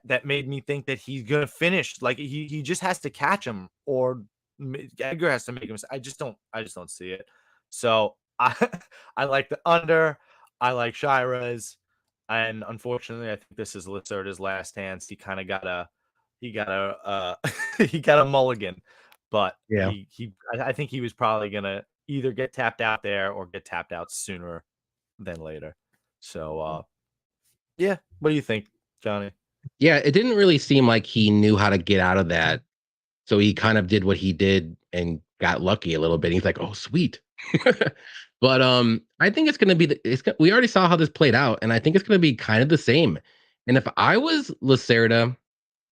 that made me think that he's gonna finish. Like he just has to catch him, or Edgar has to make him. I just don't see it. So I I like the under. I like Chairez, and unfortunately, I think this is Lacerda's last chance. He kind of got a he got a mulligan, but Yeah. I think he was probably gonna either get tapped out there or get tapped out sooner than later. So yeah, what do you think, Johnny? Yeah, it didn't really seem like he knew how to get out of that. So he kind of did what he did and got lucky a little bit. He's like, "Oh, sweet." But I think it's going to be we already saw how this played out, and I think it's going to be kind of the same. And if I was Lacerda,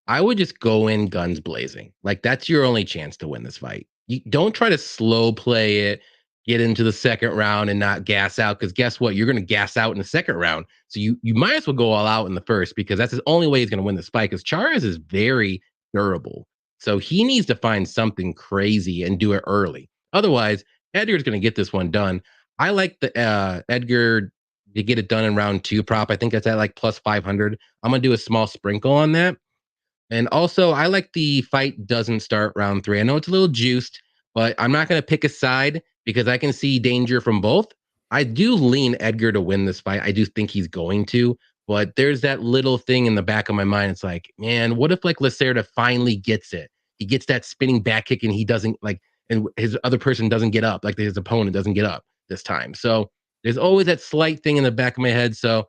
I would just go in guns blazing. Like that's your only chance to win this fight. You don't try to slow play it, get into the second round and not gas out. Because guess what? You're going to gas out in the second round. So you might as well go all out in the first, because that's the only way he's going to win this fight. Because Chairez is very durable. So he needs to find something crazy and do it early. Otherwise, Edgar's going to get this one done. I like the Edgar to get it done in round 2 prop. I think that's at like plus 500. I'm going to do a small sprinkle on that. And also, I like the fight doesn't start round 3. I know it's a little juiced, but I'm not going to pick a side because I can see danger from both. I do lean Edgar to win this fight. I do think he's going to, but there's that little thing in the back of my mind. It's like, man, what if like Lacerda finally gets it? He gets that spinning back kick and he doesn't like, and his other person doesn't get up, like his opponent doesn't get up this time. So there's always that slight thing in the back of my head. So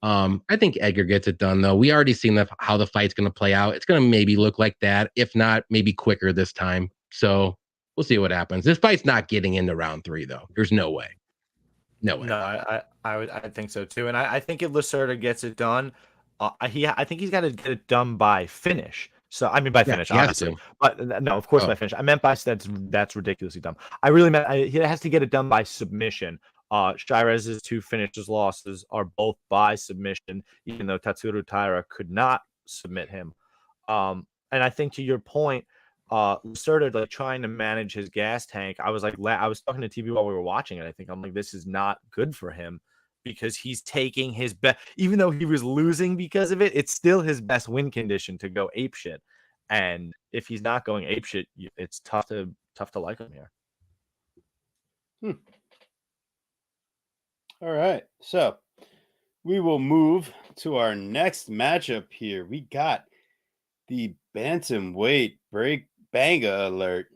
I think Edgar gets it done, though. We already seen how the fight's going to play out. It's going to maybe look like that, if not maybe quicker this time. So we'll see what happens. This fight's not getting into round 3, though. There's no way. No way. No, I think so too, and I think if Lacerda gets it done, I think he's got to get it done by finish. So I mean by finish, obviously, but no, of course by finish. I meant by that's ridiculously dumb. I really meant he has to get it done by submission. Chairez's 2 finishes losses are both by submission, even though Tatsuro Taira could not submit him. And I think to your point, Lacerda like trying to manage his gas tank. I was talking to TV while we were watching it. I'm like, this is not good for him because he's taking his best, even though he was losing because of it, it's still his best win condition to go apeshit. And if he's not going apeshit, it's tough to like him here. All right, so we will move to our next matchup here. We got the bantamweight banga alert.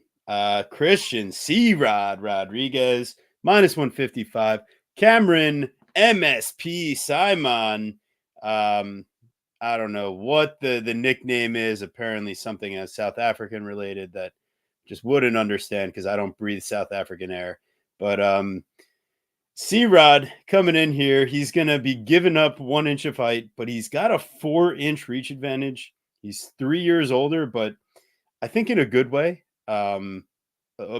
Christian C-Rod Rodriguez minus 155. Cameron MSP Saaiman. I don't know what the nickname is. Apparently something as South African related that just wouldn't understand because I don't breathe South African air. But C-Rod coming in here, he's going to be giving up 1 inch of height, but he's got a 4-inch reach advantage. He's 3 years older, but I think in a good way, a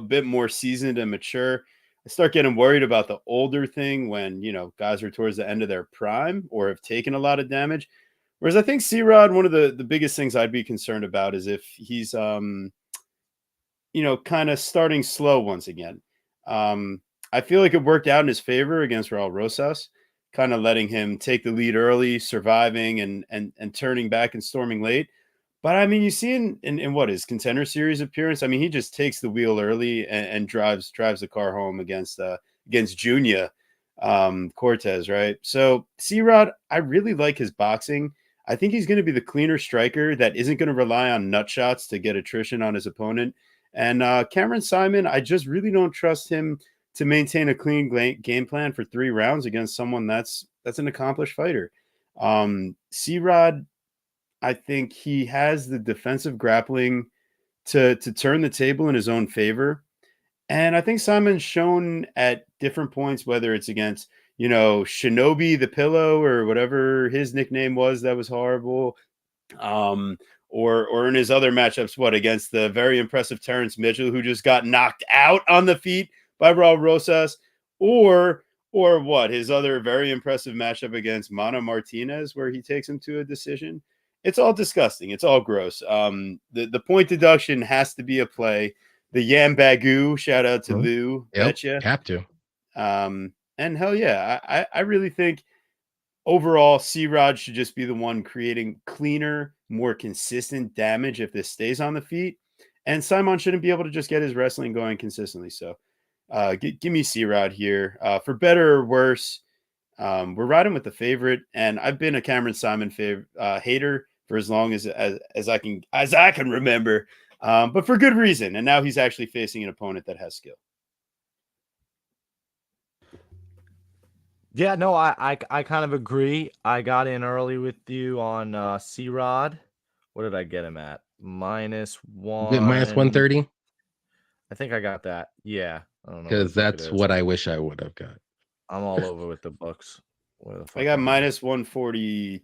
bit more seasoned and mature. I start getting worried about the older thing when, guys are towards the end of their prime or have taken a lot of damage. Whereas I think C-Rod, one of the biggest things I'd be concerned about is if he's, kind of starting slow once again. I feel like it worked out in his favor against Raul Rosas, kind of letting him take the lead early, surviving and turning back and storming late. But I mean, you see in what his Contender Series appearance, I mean, he just takes the wheel early and drives the car home against Junior Cortez, right? So C-Rod, I really like his boxing. I think he's going to be the cleaner striker that isn't going to rely on nut shots to get attrition on his opponent. And Cameron Saaiman, I just really don't trust him to maintain a clean game plan for 3 rounds against someone that's an accomplished fighter. C-Rod, I think he has the defensive grappling to turn the table in his own favor. And I think Saaiman's shown at different points, whether it's against, Shinobi the Pillow or whatever his nickname was, that was horrible. Or in his other matchups, against the very impressive Terrence Mitchell, who just got knocked out on the feet by Raul Rosas, or his other very impressive matchup against Mana Martinez, where he takes him to a decision. It's all disgusting. It's all gross. The point deduction has to be a play. The Yam Bagu, shout out to Lou. Betcha. Have to. And hell yeah, I really think overall, C-Rod should just be the one creating cleaner, more consistent damage if this stays on the feet. And Saaiman shouldn't be able to just get his wrestling going consistently. So give me C-Rod here. For better or worse, we're riding with the favorite. And I've been a Cameron Saaiman hater for as long as I can remember, but for good reason. And now he's actually facing an opponent that has skill. Yeah, no, I kind of agree. I got in early with you on C-Rod. What did I get him at? -1. Minus 130? I think I got that. Yeah. I don't know. Because that's what I wish I would have got. I'm all over with the books. I got -145,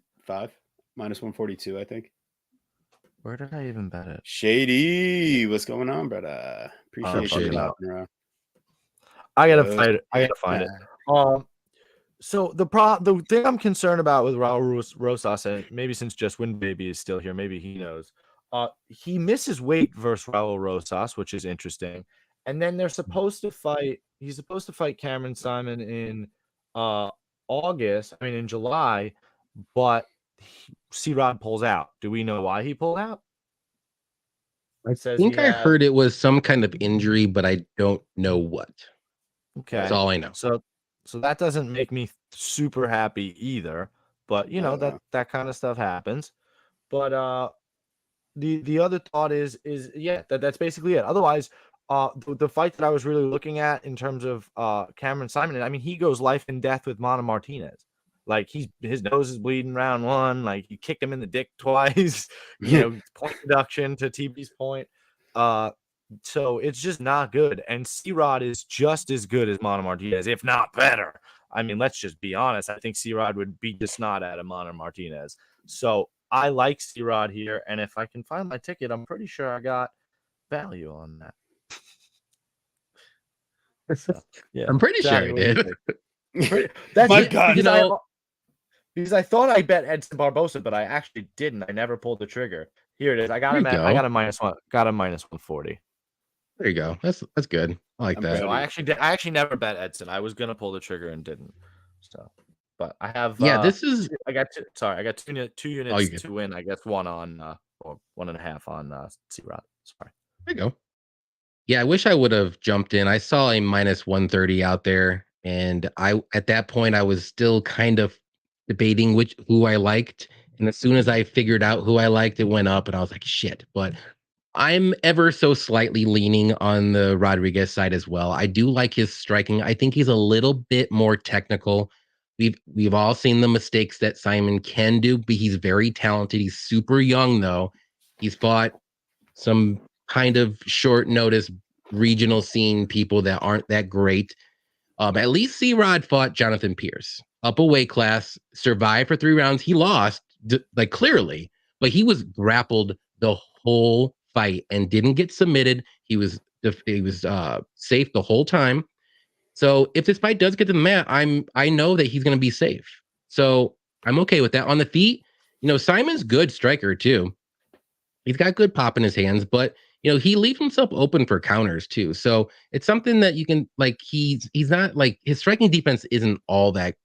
-142, I think. Where did I even bet it? Shady, what's going on, brother? Appreciate you. I gotta find it. I gotta find it. So the thing I'm concerned about with Raul Rosas, and maybe since Just Win Baby is still here, maybe he knows. He misses weight versus Raul Rosas, which is interesting. And then they're supposed to fight. He's supposed to fight Cameron Saaiman in in July, but C-Rod pulls out. Do we know why he pulled out? I think I heard it was some kind of injury, but I don't know what. Okay, that's all I know. So that doesn't make me super happy either, but that kind of stuff happens. But the other thought is that's basically it. Otherwise, the fight that I was really looking at in terms of Cameron Saaiman, I mean, he goes life and death with Mana Martinez. Like his nose is bleeding round one. Like he kicked him in the dick twice. Point deduction to TB's point. So it's just not good. And C-Rod is just as good as Mana Martinez, if not better. I mean, let's just be honest. I think C-Rod would beat the snot out of Mana Martinez. So I like C-Rod here. And if I can find my ticket, I'm pretty sure I got value on that. So, yeah, I'm pretty sure I did. That's my it. God. Because I thought I bet Edson Barboza, but I actually didn't. I never pulled the trigger. Here it is. I got him at. I got a -1. Got a -140. There you go. That's good. I like that. So I actually never bet Edson. I was gonna pull the trigger and didn't. So, but I have. This is. I got two units to win. I guess one on or 1.5 on C-Rod. Sorry. There you go. Yeah, I wish I would have jumped in. I saw a -130 out there, and at that point I was still kind of debating who I liked. And as soon as I figured out who I liked, it went up, and I was like, shit. But I'm ever so slightly leaning on the Rodriguez side as well. I do like his striking. I think he's a little bit more technical. We've all seen the mistakes that Saaiman can do, but he's very talented. He's super young, though. He's fought some kind of short notice regional scene people that aren't that great. At least C-Rod fought Jonathan Pierce up a weight class, survived for 3 rounds. He lost, clearly, but he was grappled the whole fight and didn't get submitted. He was safe the whole time. So if this fight does get to the mat, I know that he's going to be safe. So I'm okay with that. On the feet, Saaiman's good striker too. He's got good pop in his hands, but he leaves himself open for counters too. So it's something that you can he's not his striking defense isn't all that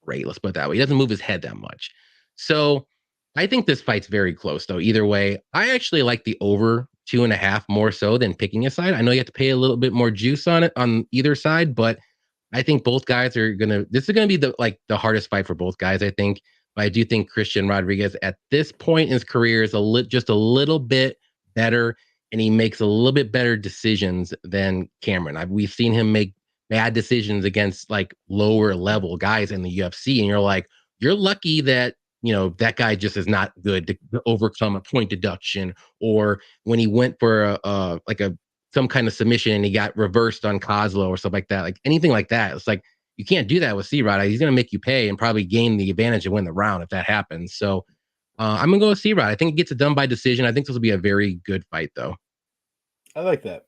great. Let's put it that way. He doesn't move his head that much. So I think this fight's very close though. Either way, I actually like the over 2.5 more so than picking a side. I know you have to pay a little bit more juice on it on either side, but I think both guys are this is gonna be the hardest fight for both guys, I think. But I do think Christian Rodriguez at this point in his career is just a little bit better, and he makes a little bit better decisions than Cameron. We've seen him make bad decisions against lower level guys in the UFC, and you're lucky that that guy just is not good to overcome a point deduction, or when he went for some kind of submission and he got reversed on Kozlo or stuff like that, anything like that. It's You can't do that with C-Rod. He's going to make you pay and probably gain the advantage and win the round if that happens. So I'm going to go with C-Rod. I think it gets it done by decision. I think this will be a very good fight, though. I like that.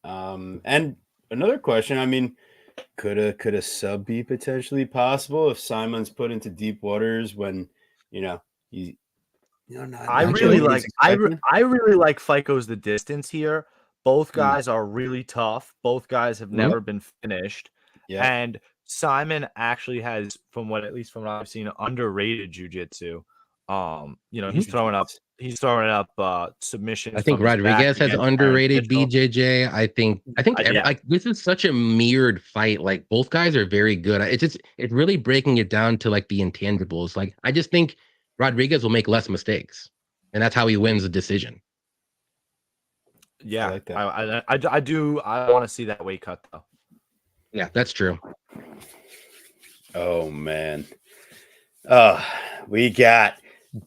And another question. I mean, could a sub be potentially possible if Saaiman's put into deep waters when I really like Fight Goes the Distance here. Both guys are really tough. Both guys have never been finished. Yeah. And Saaiman actually has, from what I've seen, underrated jiu-jitsu. He's throwing up submissions. I think Rodriguez has underrated BJJ. I think this is such a mirrored fight. Like both guys are very good. It's really breaking it down to like the intangibles. Like I just think Rodriguez will make less mistakes, and that's how he wins the decision. Yeah, I do. I want to see that weight cut though. Yeah, that's true. Oh man, we got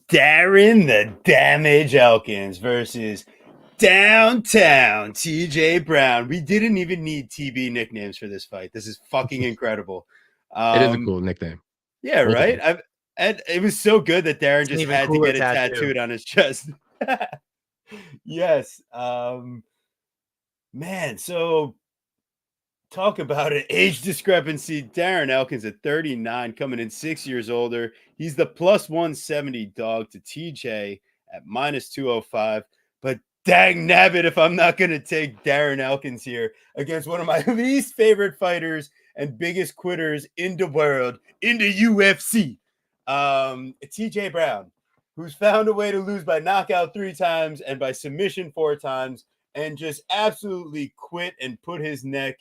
Darren the Damage Elkins versus Downtown TJ Brown. We didn't even need TB nicknames for this fight. This is fucking incredible. It is a cool nickname. Yeah, right. And it was so good that Darren just had to get it tattooed on his chest. Yes. Man, so talk about an age discrepancy. Darren Elkins at 39, coming in 6 years older. He's the plus 170 dog to TJ at minus 205. But dang nabbit if I'm not going to take Darren Elkins here against one of my least favorite fighters and biggest quitters in the world, in the UFC. TJ Brown, who's found a way to lose by knockout 3 times and by submission 4 times, and just absolutely quit and put his neck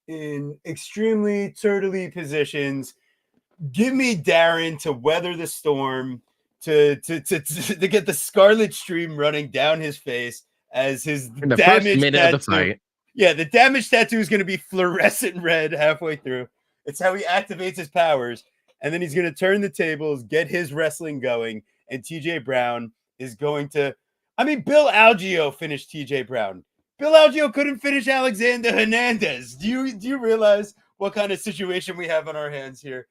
in extremely turtley positions. Give me Darren to weather the storm, to get the scarlet stream running down his face as his damage tattoo. Of the fight. Yeah, the damage tattoo is going to be fluorescent red halfway through. It's how he activates his powers. And then he's going to turn the tables, get his wrestling going, and TJ Brown is going to... I mean, Bill Algeo finished TJ Brown. Bill Algeo couldn't finish Alexander Hernandez. Do you realize what kind of situation we have on our hands here?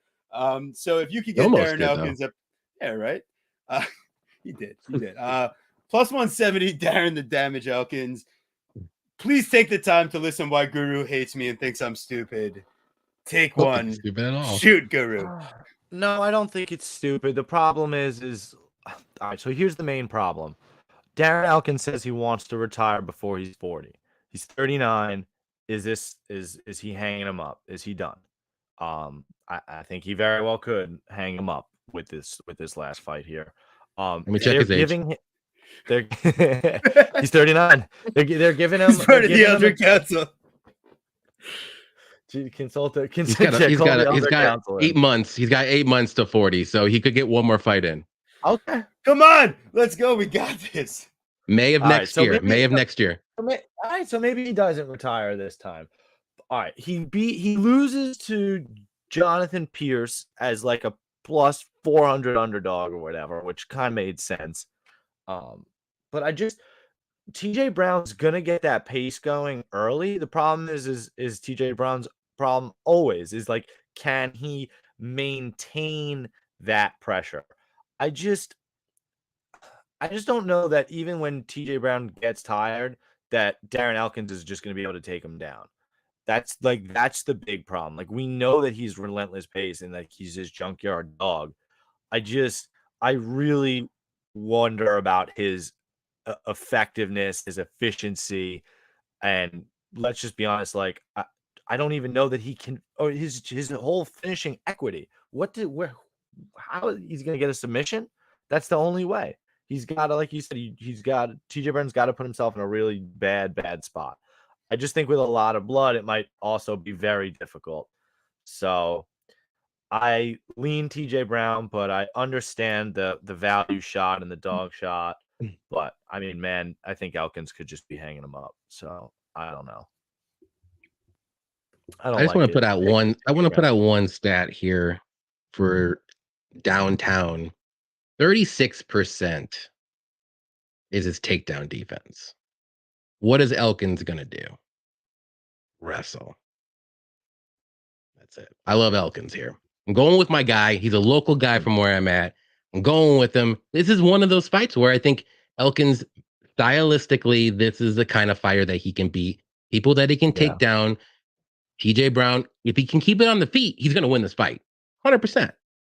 So if you could get Darren Elkins up... Yeah, right? He did. Plus 170, Darren the Damage Elkins. Please take the time to listen why Guru hates me and thinks I'm stupid. Take one. Stupid at all. Shoot, Guru. No, I don't think it's stupid. The problem is all right, so here's the main problem. Darren Elkins says he wants to retire before he's 40. He's 39. Is he hanging him up? Is he done? I think he very well could hang him up with this last fight here. Let me check his age. He's 39. They're giving him. He's part of the Elder Council. He's got 8 months. He's got 8 months to 40, so he could get one more fight in. Okay, come on, let's go. We got this. May of next year. All right, so maybe he doesn't retire this time. All right, he loses to Jonathan Pierce as like a plus 400 underdog or whatever, which kind of made sense. But TJ Brown's gonna get that pace going early. The problem is TJ Brown's problem always is like, can he maintain that pressure? I just don't know that even when TJ Brown gets tired, that Darren Elkins is just gonna be able to take him down. That's the big problem. Like, we know that he's relentless pace and like he's his junkyard dog. I really wonder about his effectiveness, his efficiency, and let's just be honest, like I don't even know that he can, or his whole finishing equity. How he's gonna get a submission? That's the only way. He's got to, like you said, TJ Brown's got to put himself in a really bad spot. I just think with a lot of blood, it might also be very difficult. So I lean TJ Brown, but I understand the value shot and the dog shot. But I mean, man, I think Elkins could just be hanging him up. So I don't know. I just want to put out one. I want to put out one stat here for Downtown. 36% is his takedown defense. What is Elkins gonna do? Wrestle. That's it. I love Elkins here. I'm going with my guy. He's a local guy from where I'm at. I'm going with him. This is one of those fights where I think Elkins, stylistically, this is the kind of fighter that he can beat. People that he can take down. TJ Brown, if he can keep it on the feet, he's going to win this fight. 100%.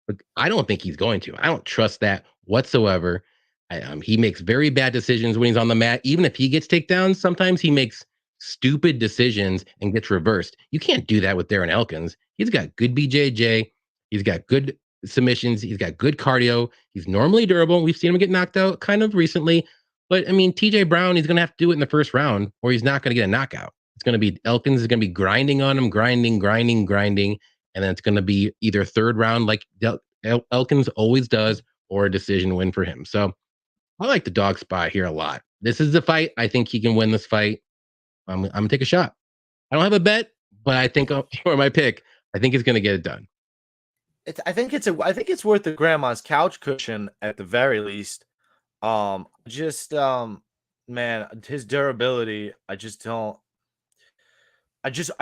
But I don't think he's going to. I don't trust that whatsoever. He makes very bad decisions when he's on the mat. Even if he gets takedowns, sometimes he makes stupid decisions and gets reversed. You can't do that with Darren Elkins. He's got good BJJ. He's got good submissions. He's got good cardio. He's normally durable. We've seen him get knocked out kind of recently. But I mean, TJ Brown, he's going to have to do it in the first round or he's not going to get a knockout. It's going to be Elkins is going to be grinding on him, grinding. And then it's going to be either third round like Elkins always does or a decision win for him. So I like the dog spot here a lot. This is the fight. I think he can win this fight. I'm going to take a shot. I don't have a bet, but I think for my pick, I think he's going to get it done. I think it's worth the grandma's couch cushion at the very least. Man, his durability, I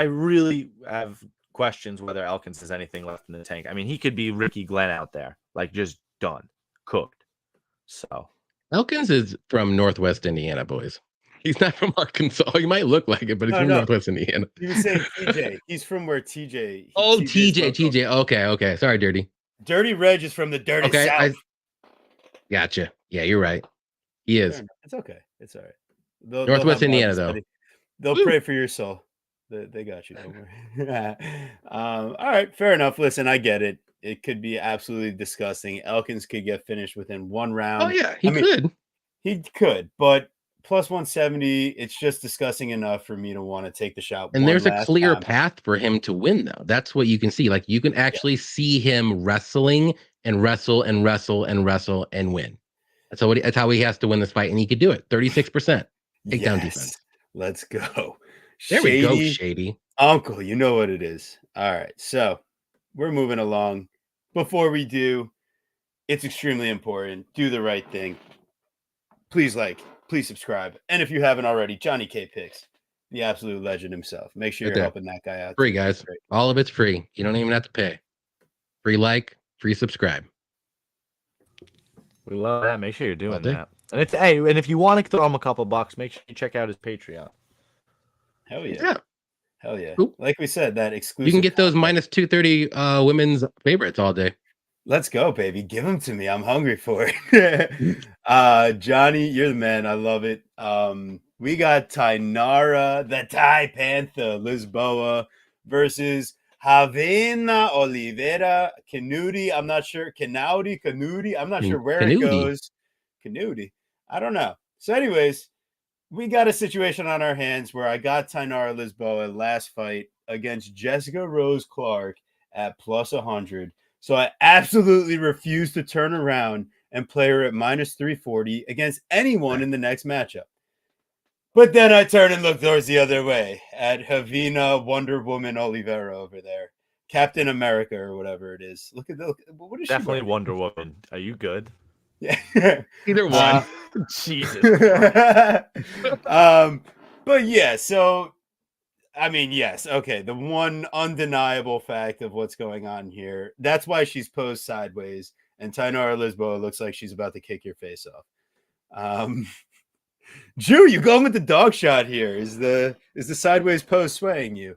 really have questions whether Elkins has anything left in the tank. I mean, he could be Ricky Glenn out there, like just done, cooked. So Elkins is from Northwest Indiana, boys. He's not from Arkansas. He might look like it, but he's from Northwest Indiana. You were saying TJ. He's from where TJ. TJ. Okay. Sorry, Dirty. Dirty Reg is from the dirty South. Gotcha. Yeah, you're right. He is. It's okay. It's all right. Northwest Indiana, though. They'll pray for your soul. They got you. Don't worry. All right. Fair enough. Listen, I get it. It could be absolutely disgusting. Elkins could get finished within one round. Oh, yeah. He could. But plus 170, it's just disgusting enough for me to want to take the shot. And there's a clear path for him to win, though. That's what you can see. Like, you can actually see him wrestling and wrestle and win. That's how he has to win this fight. And he could do it. 36% takedown defense. Let's go. There we go, Shady. Uncle, you know what it is. All right. So we're moving along. Before we do, it's extremely important. Do the right thing. Please please subscribe. And if you haven't already, JohnnyK Picks, the absolute legend himself. Make sure you're helping that guy out. Free, guys. All of it's free. You don't even have to pay. Free free subscribe. We love that. Make sure you're doing that. And if you want to throw him a couple bucks, make sure you check out his Patreon. Hell yeah. Hell yeah. Like we said, that exclusive. You can get those minus 230 women's favorites all day. Let's go, baby. Give them to me. I'm hungry for it. Johnny, you're the man. I love it. We got Tainara, the Thai Panther, Lisboa versus Ravena Oliveira, Canudi. I'm not sure. Canudi. I'm not sure where it goes. Canudi. I don't know. So anyways, we got a situation on our hands where I got Tainara Lisboa last fight against Jessica Rose Clark at plus 100. So I absolutely refuse to turn around and play her at minus 340 against anyone in the next matchup. But then I turn and look towards the other way at Ravena Wonder Woman Oliveira over there. Captain America or whatever it is. Look at what is definitely Wonder Woman. Are you good? Yeah. Either one. Jesus. But yeah, so I mean, yes, okay. The one undeniable fact of what's going on here. That's why she's posed sideways, and Tainara Lisboa looks like she's about to kick your face off. Drew, you going with the dog shot here. Is the sideways pose swaying you?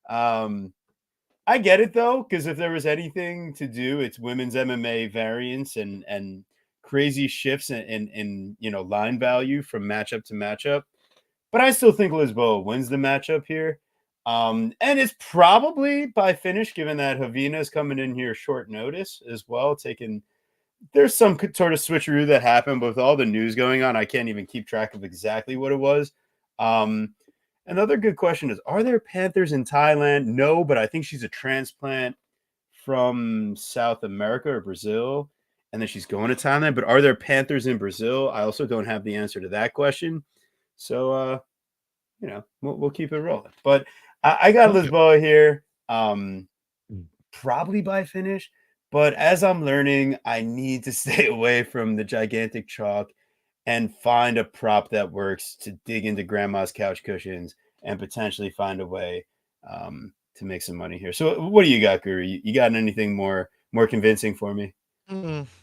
I get it though, because if there was anything to do, it's women's MMA variance and crazy shifts in line value from matchup to matchup. But I still think Lisboa wins the matchup here. And it's probably by finish, given that Ravena is coming in here short notice as well. There's some sort of switcheroo that happened, but with all the news going on, I can't even keep track of exactly what it was. Another good question is, are there Panthers in Thailand? No, but I think she's a transplant from South America or Brazil, and then she's going to Thailand. But are there Panthers in Brazil? I also don't have the answer to that question. So, we'll keep it rolling. But I got Lisboa here, probably by finish. But as I'm learning, I need to stay away from the gigantic chalk and find a prop that works to dig into grandma's couch cushions and potentially find a way make some money here. So what do you got, Guru? You got anything more convincing for me?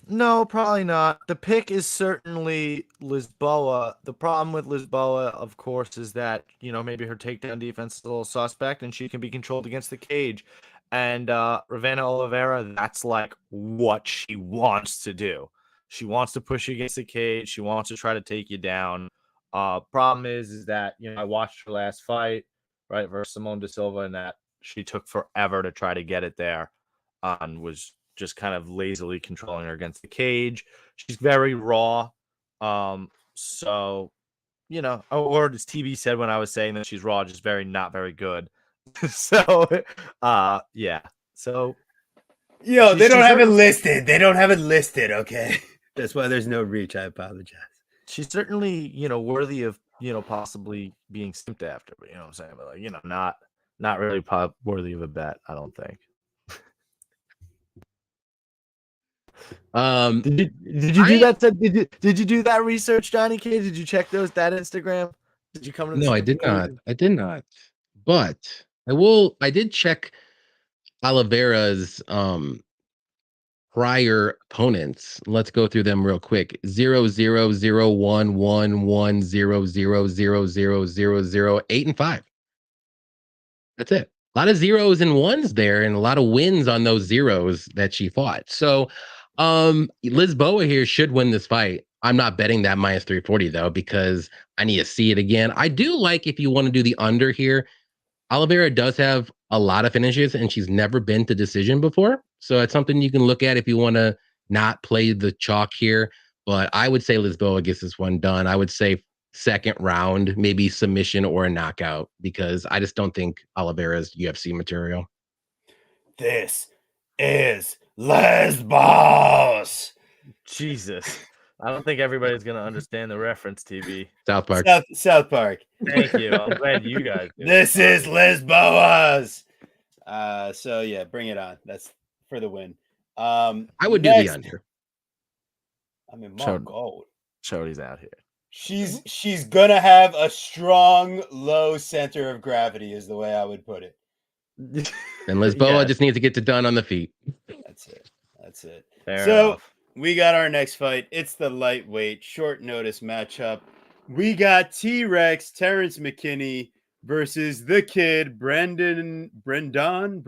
No, probably not. The pick is certainly Lisboa. The problem with Lisboa, of course, is that, maybe her takedown defense is a little suspect and she can be controlled against the cage. And Ravena Oliveira, that's like what she wants to do. She wants to push you against the cage. She wants to try to take you down. Problem is that, I watched her last fight, right, versus Simone de Silva, and that she took forever to try to get it there and was just kind of lazily controlling her against the cage. She's very raw. So, or as TV said when I was saying that she's raw, just not very good. So, yeah. So, they don't have it listed. They don't have it listed. Okay. That's why there's no reach. I apologize. She's certainly, worthy of, possibly being simped after, but you know what I'm saying? But like, not really worthy of a bet, I don't think. Did you do that? Did you do that research, JohnnyK? Did you check that Instagram? Did you come to? No, I did not. I did not. But I did check Oliveira's prior opponents. Let's go through them real quick. 0 0 0 1 1 1 0 0 0 0 0 0 8 and 5. That's it. A lot of zeros and ones there, and a lot of wins on those zeros that she fought. So Lisboa here should win this fight. I'm not betting that minus 340 though, because I need to see it again. I do like, if you want to do the under here, Oliveira does have a lot of finishes and she's never been to decision before. So it's something you can look at if you want to not play the chalk here. But I would say Lisboa gets this one done. I would say second round, maybe submission or a knockout, because I just don't think Oliveira's UFC material. This is Lesbos. Jesus. I don't think everybody's going to understand the reference, TV. South Park. South Park. Thank you. I'm glad you guys do. This is Lisboas. So yeah, bring it on. That's for the win. I would do the under. I mean, Mark Gold. Shody's out here. She's gonna have a strong low center of gravity, is the way I would put it. And Lisboa just needs to get it done on the feet. That's it. Fair enough. We got our next fight. It's the lightweight short notice matchup. We got T-Rex Terrance McKinney versus the kid Brendon Marotte.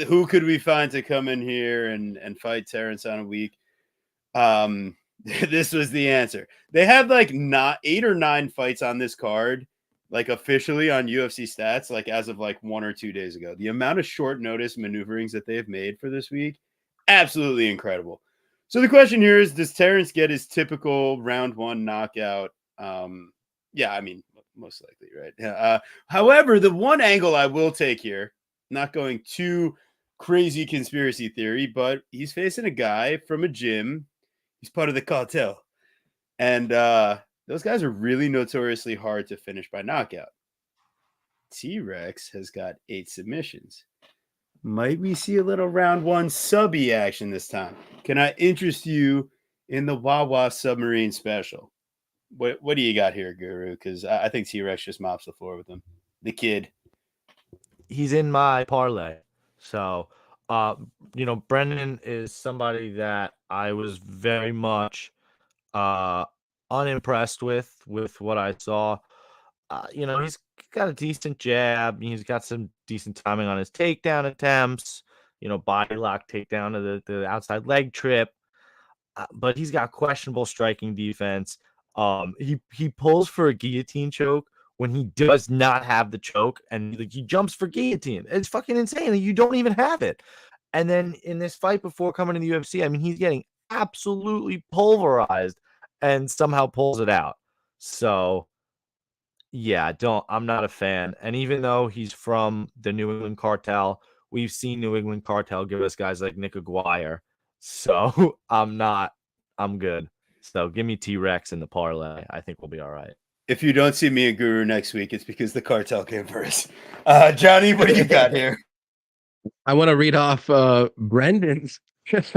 Who could we find to come in here and fight Terrance on a week? This was the answer. They had like not 8 or 9 fights on this card, like officially on UFC stats, like as of like 1 or 2 days ago. The amount of short notice maneuverings that they have made for this week, absolutely incredible. So the question here is, does Terrance get his typical round 1 knockout? Yeah, I mean, most likely, right? However, the one angle I will take here, not going too crazy conspiracy theory, but he's facing a guy from a gym. He's part of the cartel. And those guys are really notoriously hard to finish by knockout. T-Rex has got 8 submissions. Might we see a little round 1 subby action this time? Can I interest you in the Wawa Submarine Special? What do you got here, Guru? Because I think T-Rex just mops the floor with him. The kid. He's in my parlay. So, Brendon is somebody that I was very much unimpressed with what I saw. He's got a decent jab. He's got some decent timing on his takedown attempts. Body lock takedown to the outside leg trip. But he's got questionable striking defense. He pulls for a guillotine choke when he does not have the choke, and he jumps for guillotine. It's fucking insane. You don't even have it. And then in this fight before coming to the UFC, I mean, he's getting absolutely pulverized and somehow pulls it out. So, yeah, I'm not a fan. And even though he's from the New England Cartel, we've seen New England Cartel give us guys like Nick Aguirre. So I'm good. So give me T-Rex in the parlay. I think we'll be all right. If you don't see me and Guru next week, it's because the cartel came first. Johnny, what do you got here? I want to read off Brendon's let's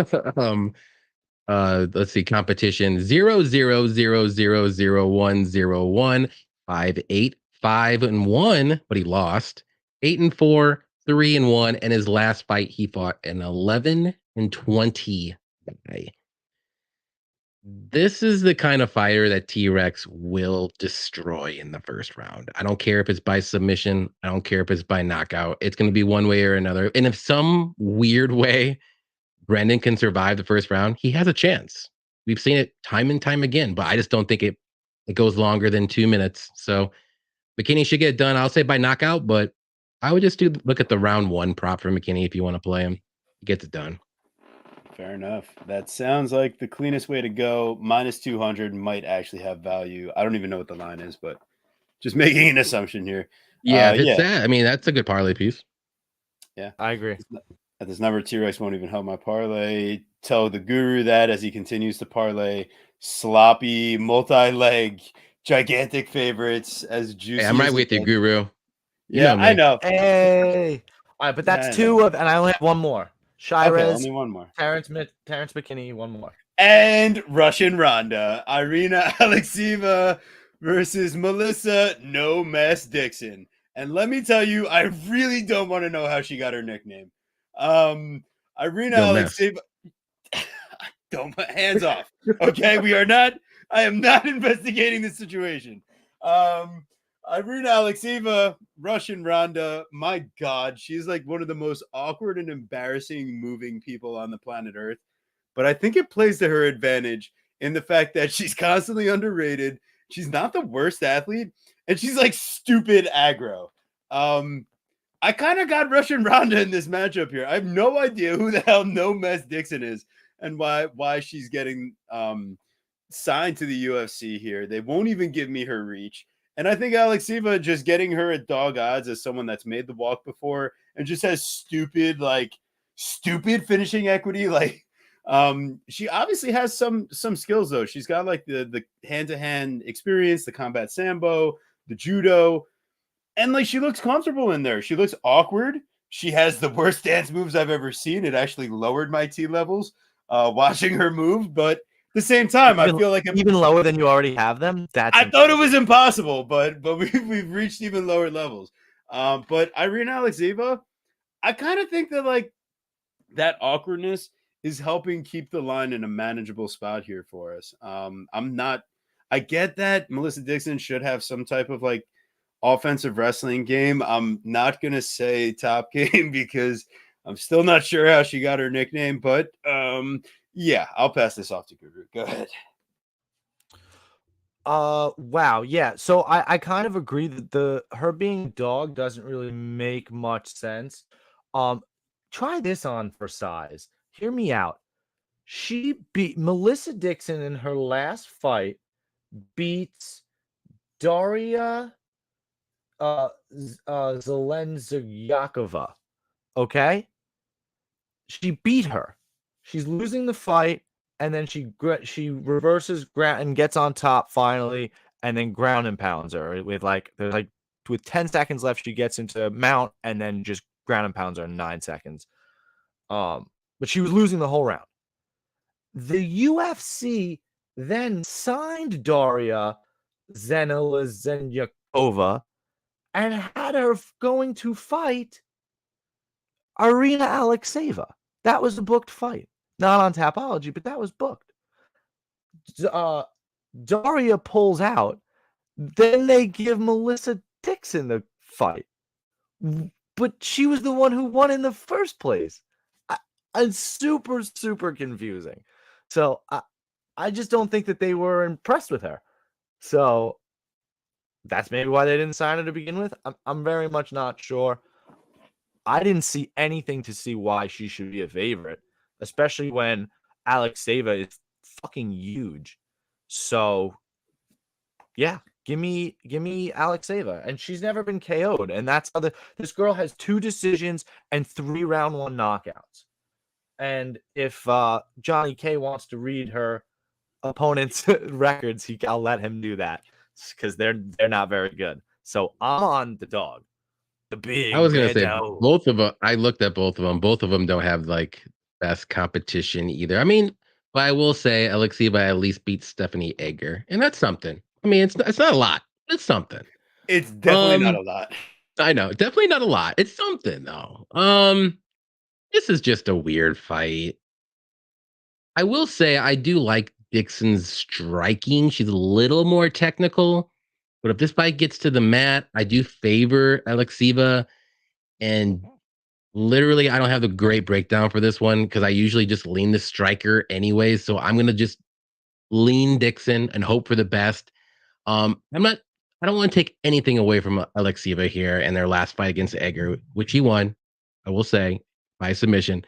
see, competition 0 0 0 0 0 1 0 1 5 8 5-1, but he lost. 8-4, 3-1, and his last fight he fought an 11-20 guy. This is the kind of fighter that T-Rex will destroy in the first round. I don't care if it's by submission. I don't care if it's by knockout. It's going to be one way or another. And if some weird way Brendon can survive the first round, he has a chance. We've seen it time and time again, but I just don't think it goes longer than 2 minutes. So McKinney should get it done. I'll say by knockout, but I would just look at the round 1 prop for McKinney if you want to play him. He gets it done. Fair enough. That sounds like the cleanest way to go. -200 might actually have value. I don't even know what the line is, but just making an assumption here. Yeah, if it's that, I mean, that's a good parlay piece. Yeah, I agree. At this number, T-Rex won't even help my parlay. Tell the guru that as he continues to parlay sloppy, multi-leg, gigantic favorites as juicy. Hey, I'm right with you, guru. Yeah, I know. Hey. All right, but that's two of, and I only have one more. Chairez, okay, only one more. Terrance McKinney, one more. And Russian Ronda, Irina Alekseeva versus Melissa No Mess Dixon. And let me tell you, I really don't want to know how she got her nickname. Irina Alekseeva, don't hands off. Okay, I am not investigating this situation. Irina Alekseeva, Russian Ronda, my God, she's like one of the most awkward and embarrassing moving people on the planet Earth. But I think it plays to her advantage in the fact that she's constantly underrated. She's not the worst athlete, and she's like stupid aggro. I kind of got Russian Ronda in this matchup here. I have no idea who the hell No Mess Dixon is and why she's getting signed to the UFC here. They won't even give me her reach. And I think Alekseeva just getting her at dog odds as someone that's made the walk before and just has stupid finishing equity. Like, she obviously has some skills though. She's got like the hand-to-hand experience, the combat sambo, the judo, and like she looks comfortable in there. She looks awkward. She has the worst dance moves I've ever seen. It actually lowered my T levels watching her move, but at the same time, I feel like even lower than you already have them. I thought it was impossible, but we've reached even lower levels. But Irina Alekseeva, I kind of think that like that awkwardness is helping keep the line in a manageable spot here for us. I get that Melissa Dixon should have some type of like offensive wrestling game. I'm not gonna say top game because I'm still not sure how she got her nickname, but yeah, I'll pass this off to Guru. Go ahead. Wow, yeah. So I kind of agree that her being dog doesn't really make much sense. Try this on for size. Hear me out. She beat Melissa Dixon in her last fight, beats Daria Zelenzyakova. Okay? She beat her. She's losing the fight, and then she reverses ground and gets on top finally, and then ground and pounds her with with 10 seconds left. She gets into mount and then just ground and pounds her in 9 seconds. But she was losing the whole round. The UFC then signed Daria Zelenzyakova and had her going to fight Irina Alekseeva. That was a booked fight. Not on Tapology, but that was booked. Daria pulls out. Then they give Melissa Dixon the fight. But she was the one who won in the first place. It's super, super confusing. So I just don't think that they were impressed with her. So that's maybe why they didn't sign her to begin with. I'm very much not sure. I didn't see anything to see why she should be a favorite, especially when Alekseeva is fucking huge. So, yeah, give me Alekseeva, and she's never been KO'd, and that's how this girl has 2 decisions and 3 round 1 knockouts. And if Johnny K wants to read her opponent's records, I'll let him do that because they're not very good. So I'm on the dog. The big. I was gonna say both of them. I looked at both of them. Both of them don't have like best competition either. I mean, but I will say Alekseeva at least beat Stephanie Egger, and that's something. I mean, it's not a lot. It's something. It's definitely not a lot. I know, definitely not a lot. It's something though. This is just a weird fight. I will say I do like Dixon's striking. She's a little more technical, but if this fight gets to the mat, I do favor Alexieva. And literally, I don't have the great breakdown for this one because I usually just lean the striker anyway. So I'm gonna just lean Dixon and hope for the best. I'm not. I don't want to take anything away from Alexieva here and their last fight against Edgar, which he won. I will say by submission.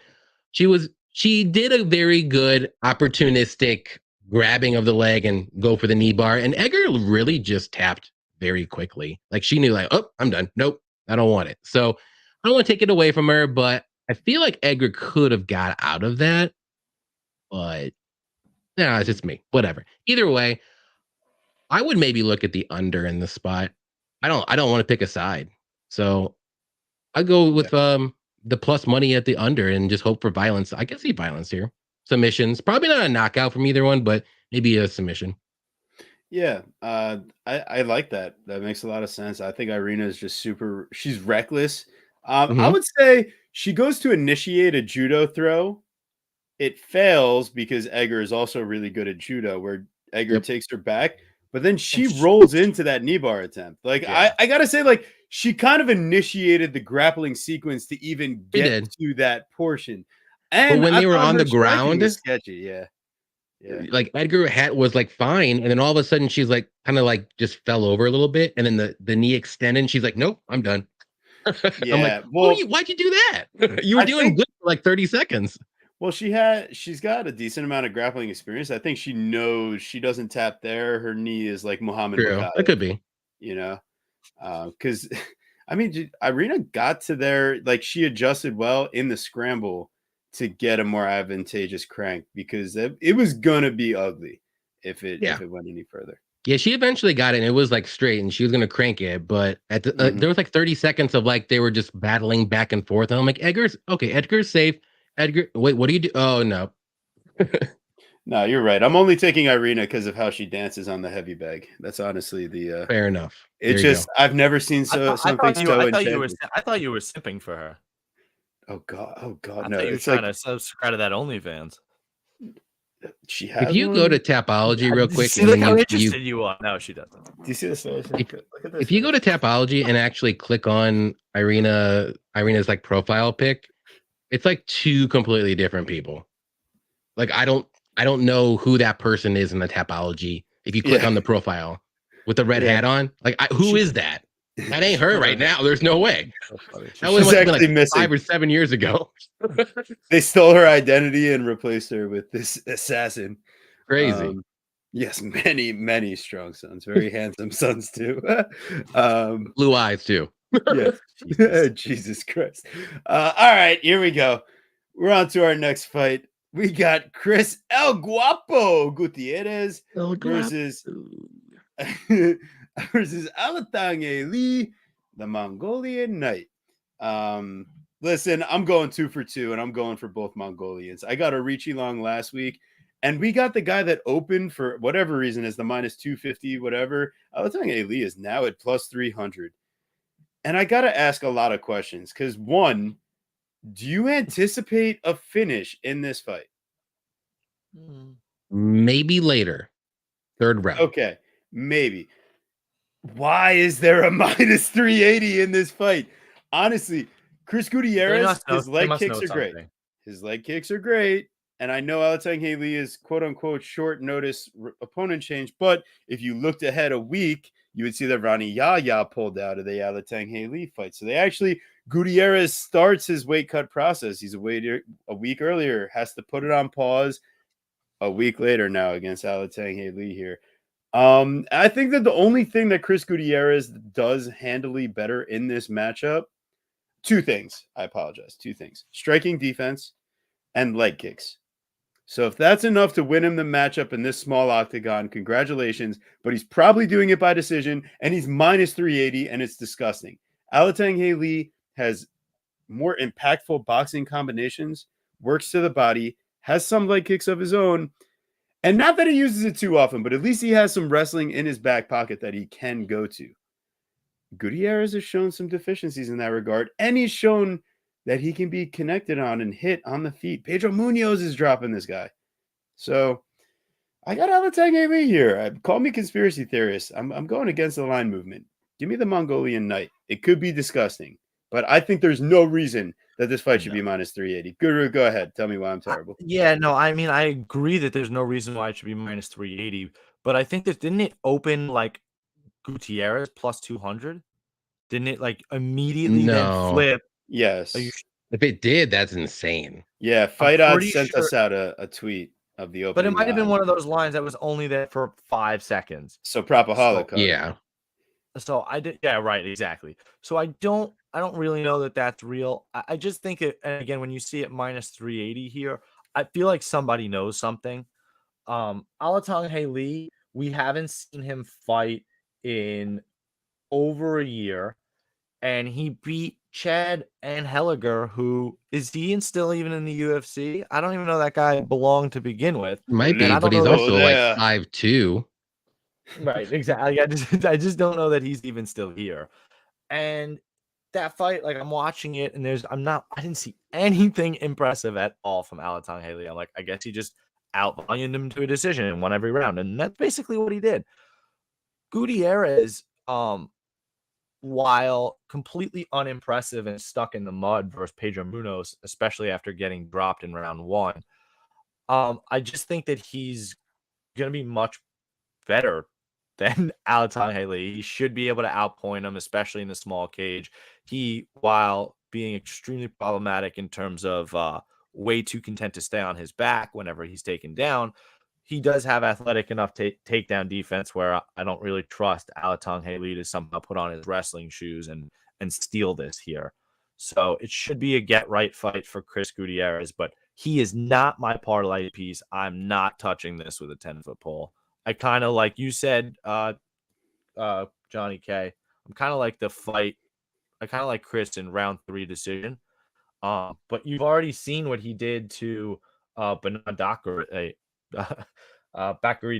She did a very good opportunistic grabbing of the leg and go for the knee bar. And Edgar really just tapped very quickly. Like she knew, like, oh, I'm done. Nope, I don't want it. So I don't want to take it away from her, but I feel like Edgar could have got out of that. But yeah, it's just me. Whatever. Either way, I would maybe look at the under in the spot. I don't want to pick a side. So I go with the plus money at the under and just hope for violence. I can see violence here. Submissions. Probably not a knockout from either one, but maybe a submission. Yeah, I like that. That makes a lot of sense. I think Irina is just super. She's reckless. I would say she goes to initiate a judo throw. It fails because Edgar is also really good at judo, where Edgar takes her back, but then she rolls into that knee bar attempt. Like I gotta say, like she kind of initiated the grappling sequence to even get to that portion. And but when they were on the ground, sketchy, yeah. Like Edgar was like fine, and then all of a sudden she's like kind of like just fell over a little bit, and then the knee extended, and she's like, "Nope, I'm done." Yeah, I'm like, well, why'd you do that? You were doing good for like 30 seconds. Well, she's got a decent amount of grappling experience. I think she knows she doesn't tap there. Her knee is like Muhammad. That could be, you know, because I mean, Irina got to there, like she adjusted well in the scramble to get a more advantageous crank because it was gonna be ugly if it went any further. Yeah, she eventually got it, and it was like straight, and she was gonna crank it, but at the, there was like 30 seconds of like they were just battling back and forth, and I'm like, Edgar's safe. Edgar, wait, what do you do? Oh no. No, you're right. I'm only taking Irina because of how she dances on the heavy bag. That's honestly the fair enough. It's just I've never seen something so enchanting. I thought you were simping for her. Oh god, I no! thought you were trying to subscribe to that OnlyFans. She has. If you go to Tapology real quick, see, look how interested you are. No, she doesn't. Do you see this? If you go to Tapology and actually click on Irina's like profile pic, it's like two completely different people. Like I don't know who that person is in the Tapology. If you click on the profile with the red hat on, like who is that? That ain't her right now. There's no way. That was actually like 5 or 7 years ago. They stole her identity and replaced her with this assassin. Crazy. Yes, many strong sons, very handsome sons too. Blue eyes too. Yes, Jesus Christ. All right, here we go. We're on to our next fight. We got Chris El Guapo Gutierrez versus Alatang Lee, the Mongolian Knight. Listen, I'm going 2 for 2, and I'm going for both Mongolians. I got a Richie Long last week, and we got the guy that opened for whatever reason is the minus 250, whatever. Alatang Lee is now at plus 300. And I got to ask a lot of questions because, one, do you anticipate a finish in this fight? Maybe later. 3rd round. Okay, maybe. Why is there a minus 380 in this fight? Honestly, Chris Gutierrez, his leg kicks are great. His leg kicks are great. And I know Alatang Lee is quote unquote short notice opponent change. But if you looked ahead a week, you would see that Ronnie Yaya pulled out of the Alatang Lee fight. So Gutierrez starts his weight cut process. He's a week earlier, has to put it on pause a week later now against Alatang Lee here. I think that the only thing that Chris Gutierrez does handily better in this matchup, 2 things. I apologize. 2 things. Striking defense and leg kicks. So if that's enough to win him the matchup in this small octagon, congratulations. But he's probably doing it by decision, and he's minus 380, and it's disgusting. Alatang Lee has more impactful boxing combinations, works to the body, has some leg kicks of his own, and not that he uses it too often, but at least he has some wrestling in his back pocket that he can go to. Gutierrez has shown some deficiencies in that regard, and he's shown that he can be connected on and hit on the feet. Pedro Munoz is dropping this guy. So I got Alatang Haley here. Call me conspiracy theorist. I'm going against the line movement. Give me the Mongolian Knight. It could be disgusting, but I think there's no reason that this fight should be minus 380. Guru, go ahead. Tell me why I'm terrible. I agree that there's no reason why it should be minus 380, but I think that didn't it open like Gutierrez plus 200? Didn't it like immediately then flip? Yes. If it did, that's insane. Yeah, Fight Odds sent us out a tweet of the opening. But it might have been one of those lines that was only there for 5 seconds. So Propaholic. Yeah. So I did. Yeah, right. Exactly. So I don't really know that that's real. I just think it, and again, when you see it minus 380 here, I feel like somebody knows something. Alatang Haley, we haven't seen him fight in over a year, and he beat Chad and Helliger, who is he still even in the UFC? I don't even know that guy belonged to begin with. Might be, but he's also like 5'2". Right, exactly. I just don't know that he's even still here. And that fight, like I'm watching it, and I didn't see anything impressive at all from Alatang Haley. I'm like, I guess he just outvolumed him to a decision and won every round, and that's basically what he did. Gutierrez, while completely unimpressive and stuck in the mud versus Pedro Munoz, especially after getting dropped in round 1, I just think that he's going to be much better than Alatang Haley. He should be able to outpoint him, especially in the small cage. He, while being extremely problematic in terms of way too content to stay on his back whenever he's taken down, he does have athletic enough takedown defense where I don't really trust Alatang Haley to somehow put on his wrestling shoes and steal this here. So it should be a get-right fight for Chris Gutierrez, but he is not my parlay piece. I'm not touching this with a 10-foot pole. I kind of like you said, Johnny K. I'm kind of like the fight. I kind of like Chris in round 3 decision. But you've already seen what he did to Bakary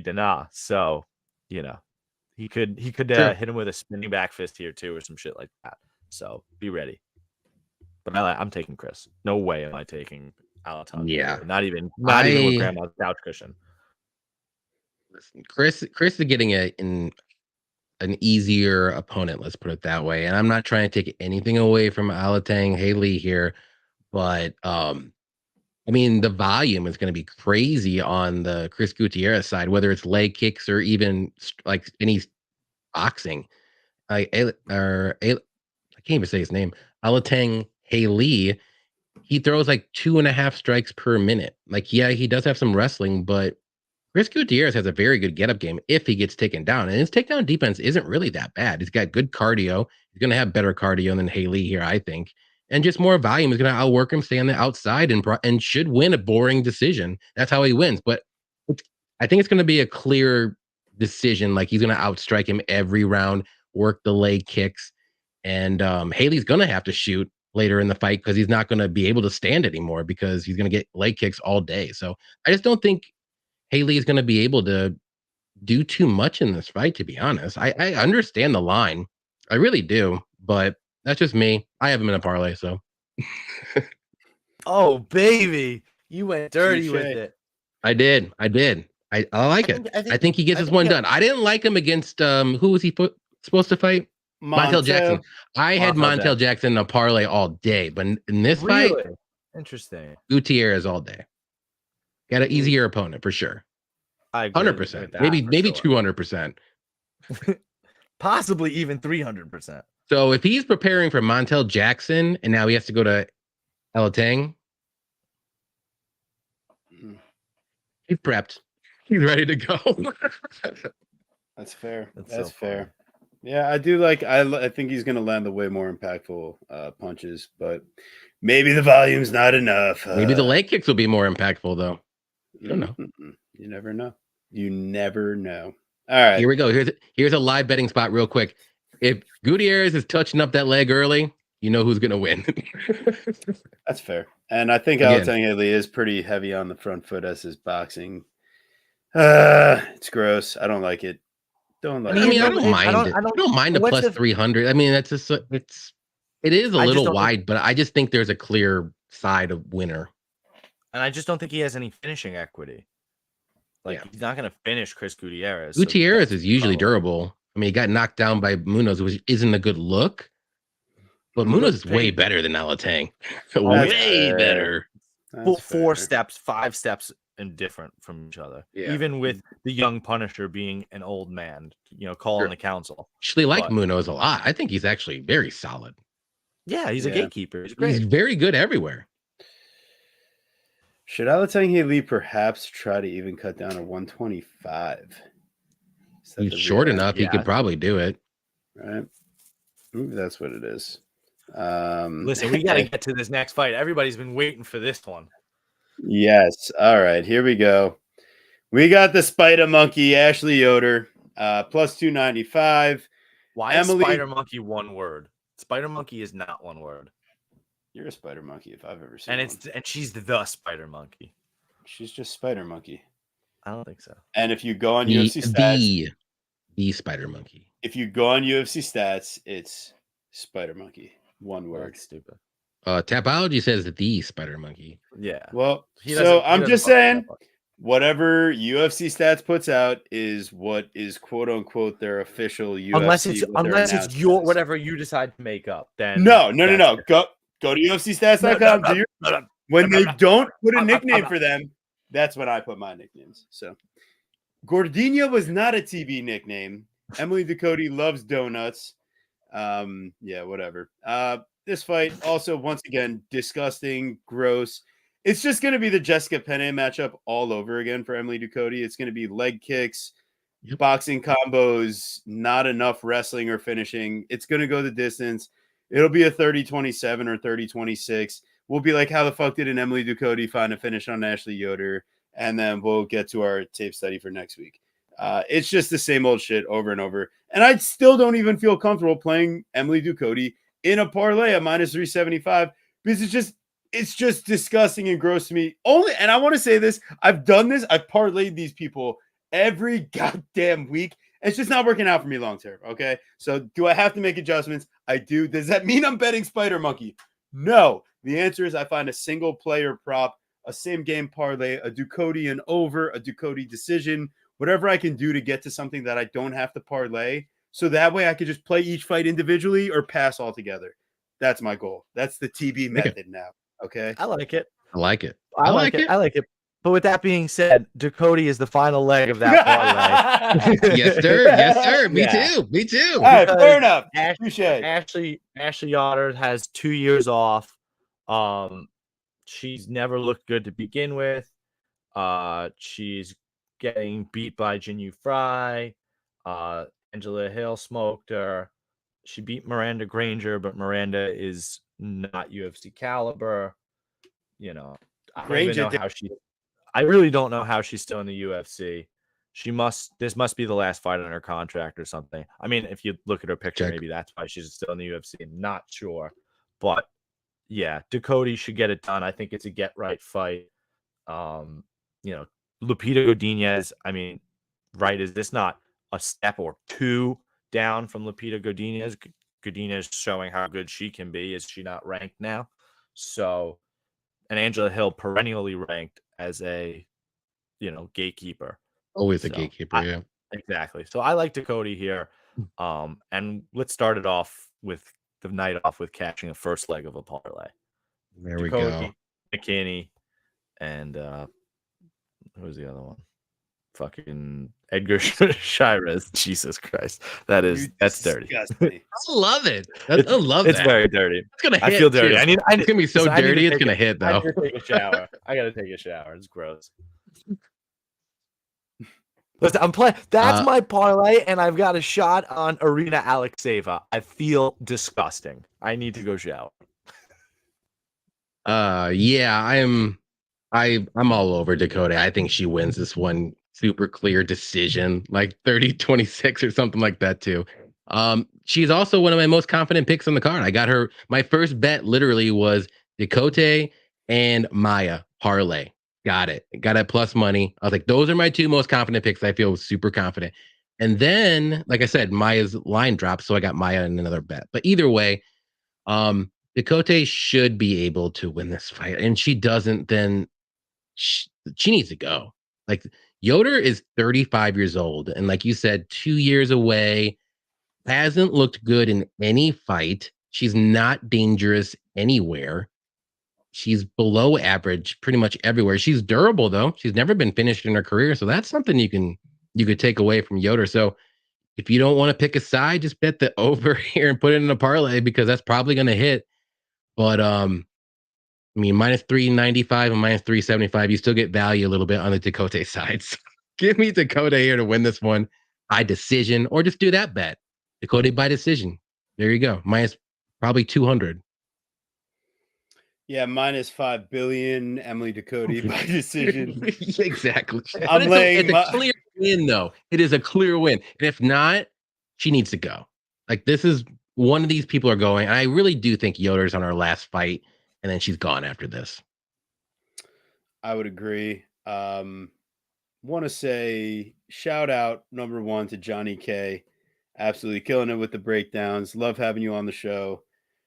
Dana. So, he could hit him with a spinning back fist here too, or some shit like that. So be ready. But I'm taking Chris. No way am I taking Alatang. Yeah, not even with grandma's couch cushion. Chris is getting an easier opponent, let's put it that way. And I'm not trying to take anything away from Alatang Haley here, but I mean, the volume is going to be crazy on the Chris Gutierrez side, whether it's leg kicks or even like any boxing. I can't even say his name. Alatang Haley, he throws like 2.5 strikes per minute. Like, yeah, he does have some wrestling, but Chris Gutierrez has a very good get-up game if he gets taken down. And his takedown defense isn't really that bad. He's got good cardio. He's going to have better cardio than Haley here, I think. And just more volume is going to outwork him, stay on the outside, and should win a boring decision. That's how he wins. But I think it's going to be a clear decision. Like, he's going to outstrike him every round, work the leg kicks. And Haley's going to have to shoot later in the fight because he's not going to be able to stand anymore because he's going to get leg kicks all day. So I just don't think Haley is going to be able to do too much in this fight, to be honest. I understand the line. I really do, but that's just me. I have him in a parlay, so. Oh, baby. You went dirty with it. I did. I like it. I think he gets his one done. I didn't like him against, who was he supposed to fight? Montel Jackson. I had Montel Jackson in a parlay all day, but in this fight, interesting. Gutierrez all day. Got an easier opponent for sure. 100%, maybe 200%, possibly even 300%. So if he's preparing for Montel Jackson and now he has to go to Alatang, he's prepped. He's ready to go. That's fair. That's fair. Yeah, I do like. I think he's going to land the way more impactful punches, but maybe the volume's not enough. Maybe the leg kicks will be more impactful, though. I don't know. You never know. You never know. All right. Here we go. Here's a live betting spot real quick. If Gutierrez is touching up that leg early, you know who's going to win. That's fair. And I think Alatang Haley is pretty heavy on the front foot as his boxing. It's gross. I don't like it. Don't I like. mean, I no, don't mind it. I I don't mind a what's plus the- 300. I mean, it is a I just little don't think- wide, but I just think there's a clear side of winner. And I just don't think he has any finishing equity. Like Yeah. he's not going to finish Chris Gutierrez. Gutierrez is usually probably- durable. I mean, he got knocked down by Munoz, which isn't a good look. But Munoz is way better than Alatang. Way fair. better. full That's 4 fair. steps, 5 steps and different from each other. Yeah. Even with the young Punisher being an old man, calling Sure. the council. Actually like But- Munoz a lot. I think he's actually very solid. Yeah, he's a Yeah. gatekeeper. He's great. He's very good everywhere. Should Alatang Lee perhaps try to even cut down to 125? Is that He's the short real enough. He Yeah. could probably do it. right? Ooh, that's what it is. Listen, we got to get to this next fight. Everybody's been waiting for this one. Yes. All right. Here we go. We got the Spider Monkey, Ashley Yoder, plus 295. Why Emily- is Spider Monkey one word? Spider Monkey is not one word. You're a Spider Monkey if I've ever seen And one. and she's the Spider Monkey. She's just Spider Monkey. I don't think so. And if you go on UFC stats, The Spider Monkey. if you go on UFC stats, it's Spider Monkey. One word. That's stupid. Tapology says the Spider Monkey. Yeah. Well, He so doesn't- he I'm doesn't just fuck with saying, that much. whatever UFC stats puts out is what is quote unquote their official UFC. Unless it's what their unless it's your announcement is. whatever you decide to make up. Then No. that's it. Go to UFCstats.com. No, do your, no, no. when they don't put a I'm nickname not- for them, that's when I put my nicknames. So Gordinha was not a TV nickname. Emily Ducote loves donuts. Yeah, whatever. This fight also once again disgusting, gross. It's just going to be the Jessica Penne matchup all over again for Emily Ducote. It's going to be leg kicks, Yep. boxing combos, not enough wrestling or finishing. It's going to go the distance. It'll be a 30-27 or 30-26. We'll be like, how the fuck did an Emily Ducote find a finish on Ashley Yoder? And then we'll get to our tape study for next week. It's just the same old shit over and over. And I still don't even feel comfortable playing Emily Ducote in a parlay at minus 375 because it's just disgusting and gross to me. And I want to say this, I've done this. I've parlayed these people every goddamn week. It's just not working out for me long term. Okay. So do I have to make adjustments? I do. Does that mean I'm betting Spider Monkey? No. The answer is I find a single player prop, a same game parlay, a Ducote and over, a Ducote decision, whatever I can do to get to something that I don't have to parlay. So that way I could just play each fight individually or pass altogether. That's my goal. That's the TB method now. Okay. I like it. I like it. I like it. I like it. But with that being said, Ducote is the final leg of that parlay. Yes, sir. Yes, sir. Me Yeah. too. Me too. All right, Because fair enough. Ash- Touche. Ashley Yoder has 2 years off. She's never looked good to begin with. She's getting beat by Jinyu Fry. Angela Hill smoked her. She beat Miranda Granger, but Miranda is not UFC caliber. I don't even Granger know did- how she. I really don't know how she's still in the UFC. This must be the last fight on her contract or something. I mean, if you look at her picture, Check. maybe that's why she's still in the UFC. I'm not sure, but yeah, Ducote should get it done. I think it's a get right fight. Lupita Godinez. I mean, right? Is this not a step or two down from Lupita Godinez? Godinez showing how good she can be. Is she not ranked now? So, and Angela Hill perennially ranked as a, gatekeeper. Always a So, gatekeeper. Yeah. Exactly. So I like Ducote here. And let's start it off with the night off with catching the first leg of a parlay. There we go. McKinney, and who was the other one? Fucking Edgar Chairez. Jesus Christ. That's dirty. Disgust me. I love it. I love It's that. very dirty. It's gonna hit. I feel dirty. too. I need It's gonna be so listen, I need to dirty. It's take gonna a- hit I though. need to take a shower. I gotta take a shower. It's gross. Listen, I'm playing. That's my parlay, and I've got a shot on Arena Alexeva. I feel disgusting. I need to go shower. Yeah, I'm all over Dakota. I think she wins this one. Super clear decision, like 30-26 or something like that too. She's also one of my most confident picks on the card. I got her. My first bet literally was Dakota and Maia parlay. Got it. Got it plus money. I was like, those are my two most confident picks. I feel super confident. And then, like I said, Maia's line dropped, so I got Maia in another bet. But either way, Dakota should be able to win this fight. And she doesn't, then she needs to go. Like, Yoder is 35 years old. And like you said, 2 years away, hasn't looked good in any fight. She's not dangerous anywhere. She's below average pretty much everywhere. She's durable though. She's never been finished in her career, so that's something you could take away from Yoder. So if you don't want to pick a side, just bet the over here and put it in a parlay because that's probably going to hit. But I mean, minus 395 and minus 375, you still get value a little bit on the Dakota side. So give me Dakota here to win this one by decision, or just do that bet. Dakota by decision. There you go. Minus probably 200. Yeah, minus 5 billion. Emily Dakota by decision. Exactly. I'm laying it's a clear win, though. It is a clear win. And if not, she needs to go. Like, this is one of these people are going. I really do think Yoder's on her last fight, and then she's gone after this. I would agree. Want to say shout out number one to Johnny K. Absolutely killing it with the breakdowns. Love having you on the show.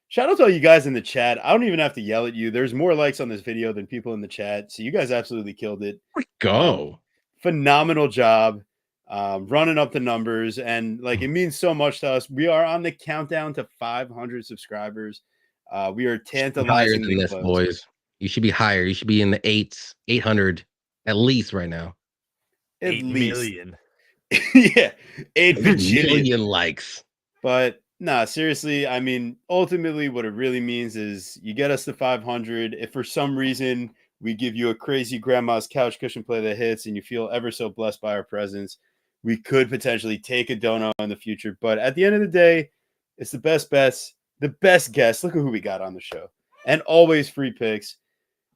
Shout out to all you guys in the chat. I don't even have to yell at you. There's more likes on this video than people in the chat. So you guys absolutely killed it. Go. Phenomenal job running up the numbers. And like, it means so much to us. We are on the countdown to 500 subscribers. We are tantalizing higher than this, boys. You should be higher. You should be in the 800 at least right now. At 8 least. million. Yeah. 8 million likes. But nah, seriously, I mean, ultimately what it really means is you get us to 500. If for some reason we give you a crazy grandma's couch cushion play that hits and you feel ever so blessed by our presence, we could potentially take a dono in the future. But at the end of the day, it's the best bets, the best guests. Look at who we got on the show. And always free picks.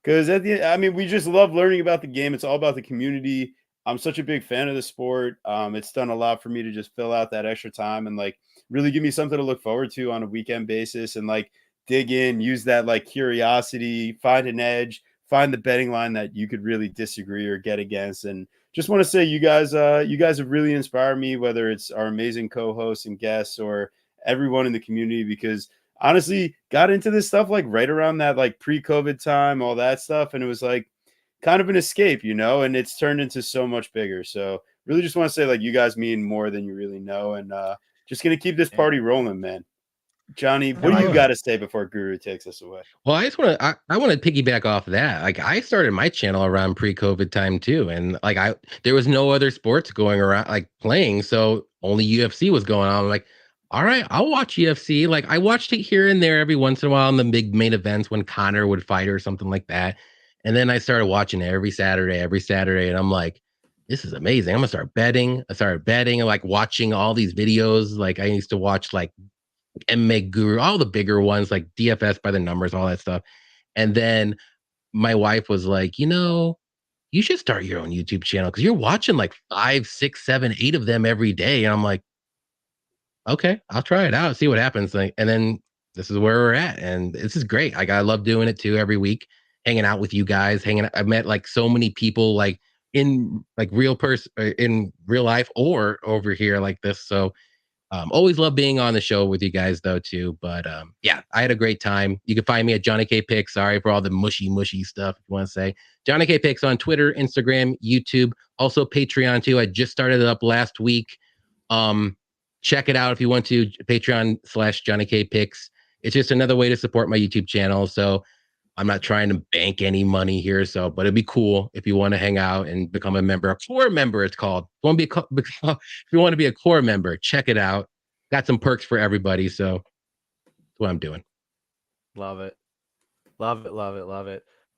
Because at the end, I mean, we just love learning about the game. It's all about the community. I'm such a big fan of the sport. It's done a lot for me to just fill out that extra time and like really give me something to look forward to on a weekend basis and like dig in, use that like curiosity, find an edge, find the betting line that you could really disagree or get against. And just want to say you guys have really inspired me, whether it's our amazing co-hosts and guests or everyone in the community, because honestly got into this stuff like right around that like pre-COVID time, all that stuff. And it was like kind of an escape, you know, and it's turned into so much bigger. So really just want to say like you guys mean more than you really know. And just going to keep this party rolling, man. Johnny, what do you got to say before Guru takes us away? Well, I just want to, I want to piggyback off of that. Like, I started my channel around pre-COVID time too. And like, there was no other sports going around, like playing. So only UFC was going on. I'm like, all right, I'll watch UFC. Like, I watched it here and there every once in a while in the big main events when Conor would fight or something like that. And then I started watching it every Saturday. And I'm like, this is amazing. I'm gonna start betting. I started betting and like watching all these videos. Like, I used to watch like MMA Guru, all the bigger ones, like DFS by the numbers, all that stuff. And then my wife was like, you know, you should start your own YouTube channel because you're watching like 5, 6, 7, 8 of them every day. And I'm like, okay, I'll try it out, see what happens. Like, and then this is where we're at. And this is great. Like, I love doing it too every week, hanging out with you guys, I've met like so many people like in like in real life or over here like this. So always love being on the show with you guys though too. But yeah, I had a great time. You can find me at JohnnyK Picks. Sorry for all the mushy stuff, if you want to say. JohnnyK Picks on Twitter, Instagram, YouTube, also Patreon too. I just started it up last week. Check it out if you want to. Patreon/JohnnyK Picks. It's just another way to support my YouTube channel. So I'm not trying to bank any money here. So, but it'd be cool if you want to hang out and become a member, a core member. It's called. If you want to be a core member, check it out. Got some perks for everybody. So that's what I'm doing. Love it.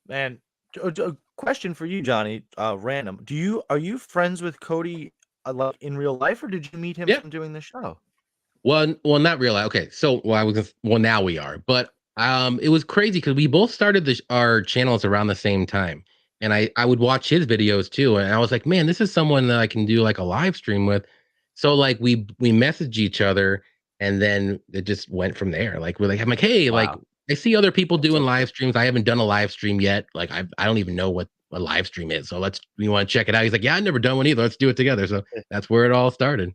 Man, a question for you, Johnny. Random. Are you friends with Cody like in real life, or did you meet him from doing the show? Well, not really. Okay, so now we are, but it was crazy because we both started our channels around the same time, and I would watch his videos too, and I was like, man, this is someone that I can do like a live stream with. So like we messaged each other, and then it just went from there. Like I'm like, hey, wow. Like I see other people doing live streams. I haven't done a live stream yet. Like I don't even know what a live stream is. So you want to check it out? He's like, yeah, I've never done one either. Let's do it together. So that's where it all started.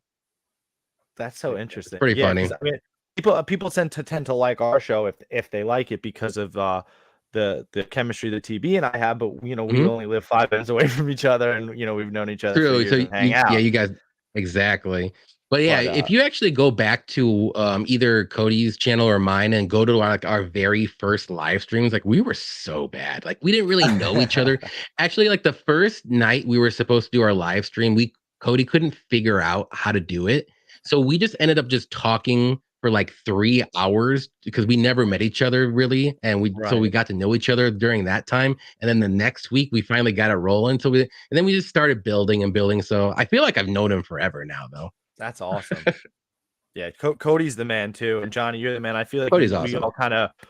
That's so interesting. pretty funny. 'Cause, I mean, people tend to like our show if they like it because of the chemistry that TB and I have, but we only live 5 minutes away from each other, and we've known each other for True. years So and hang out. yeah, you guys exactly. But yeah, But, if you actually go back to either Cody's channel or mine and go to our very first live streams, like we were so bad. Like we didn't really know each other. Actually, like the first night we were supposed to do our live stream, Cody couldn't figure out how to do it. So we just ended up just talking for like 3 hours because we never met each other really. And so we got to know each other during that time. And then the next week we finally got it rolling. And then we just started building and building. So I feel like I've known him forever now though. That's awesome. Yeah, Cody's the man too, and Johnny, you're the man. I feel like Cody's we awesome.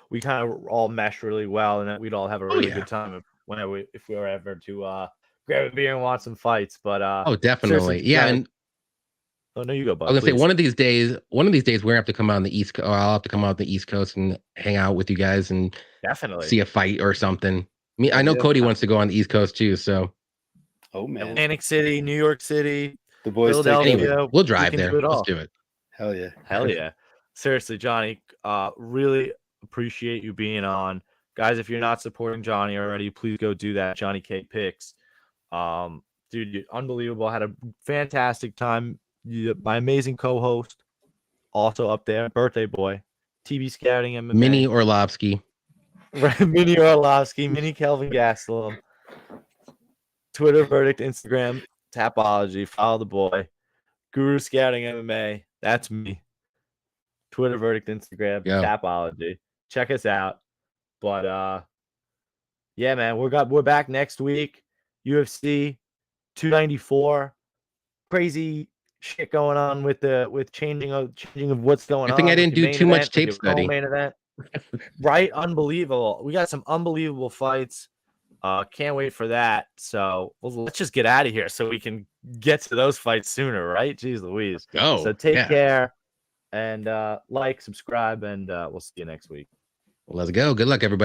we kind of all mesh really well, and that we'd all have a really good time if we were ever to grab a beer and watch some fights. But definitely, yeah. Johnny, And oh no, you go, bud. I was gonna please. say one of these days we're gonna have to come out on the East Coast. I'll have to come out the East Coast and hang out with you guys and definitely see a fight or something. I know Cody wants to go on the East Coast too, so. Oh man, Atlantic City, New York City. the boys Philadelphia. Anyway, we'll drive there. Do Let's do it. Hell yeah. Hell yeah. Seriously, Johnny, really appreciate you being on. Guys, if you're not supporting Johnny already, please go do that. JohnnyK Picks. Dude, you're unbelievable. Had a fantastic time. My amazing co-host, also up there, birthday boy, TB Scouting MMA. Mini Orlovsky. Mini Orlovsky, Mini Kelvin Gastelum. Twitter Verdict, Instagram, Tapology. Follow the boy. Guru Scouting MMA. That's me. Twitter Verdict, Instagram, Tapology. Check us out. But yeah, man, we're back next week. UFC 294. Crazy shit going on with changing of what's going on. I think I didn't do too much tape study. Main event. Right? Unbelievable. We got some unbelievable fights. Can't wait for that. So let's just get out of here so we can get to those fights sooner, right? Jeez Louise. So take care and like, subscribe, and we'll see you next week. Well, let's go. Good luck, everybody.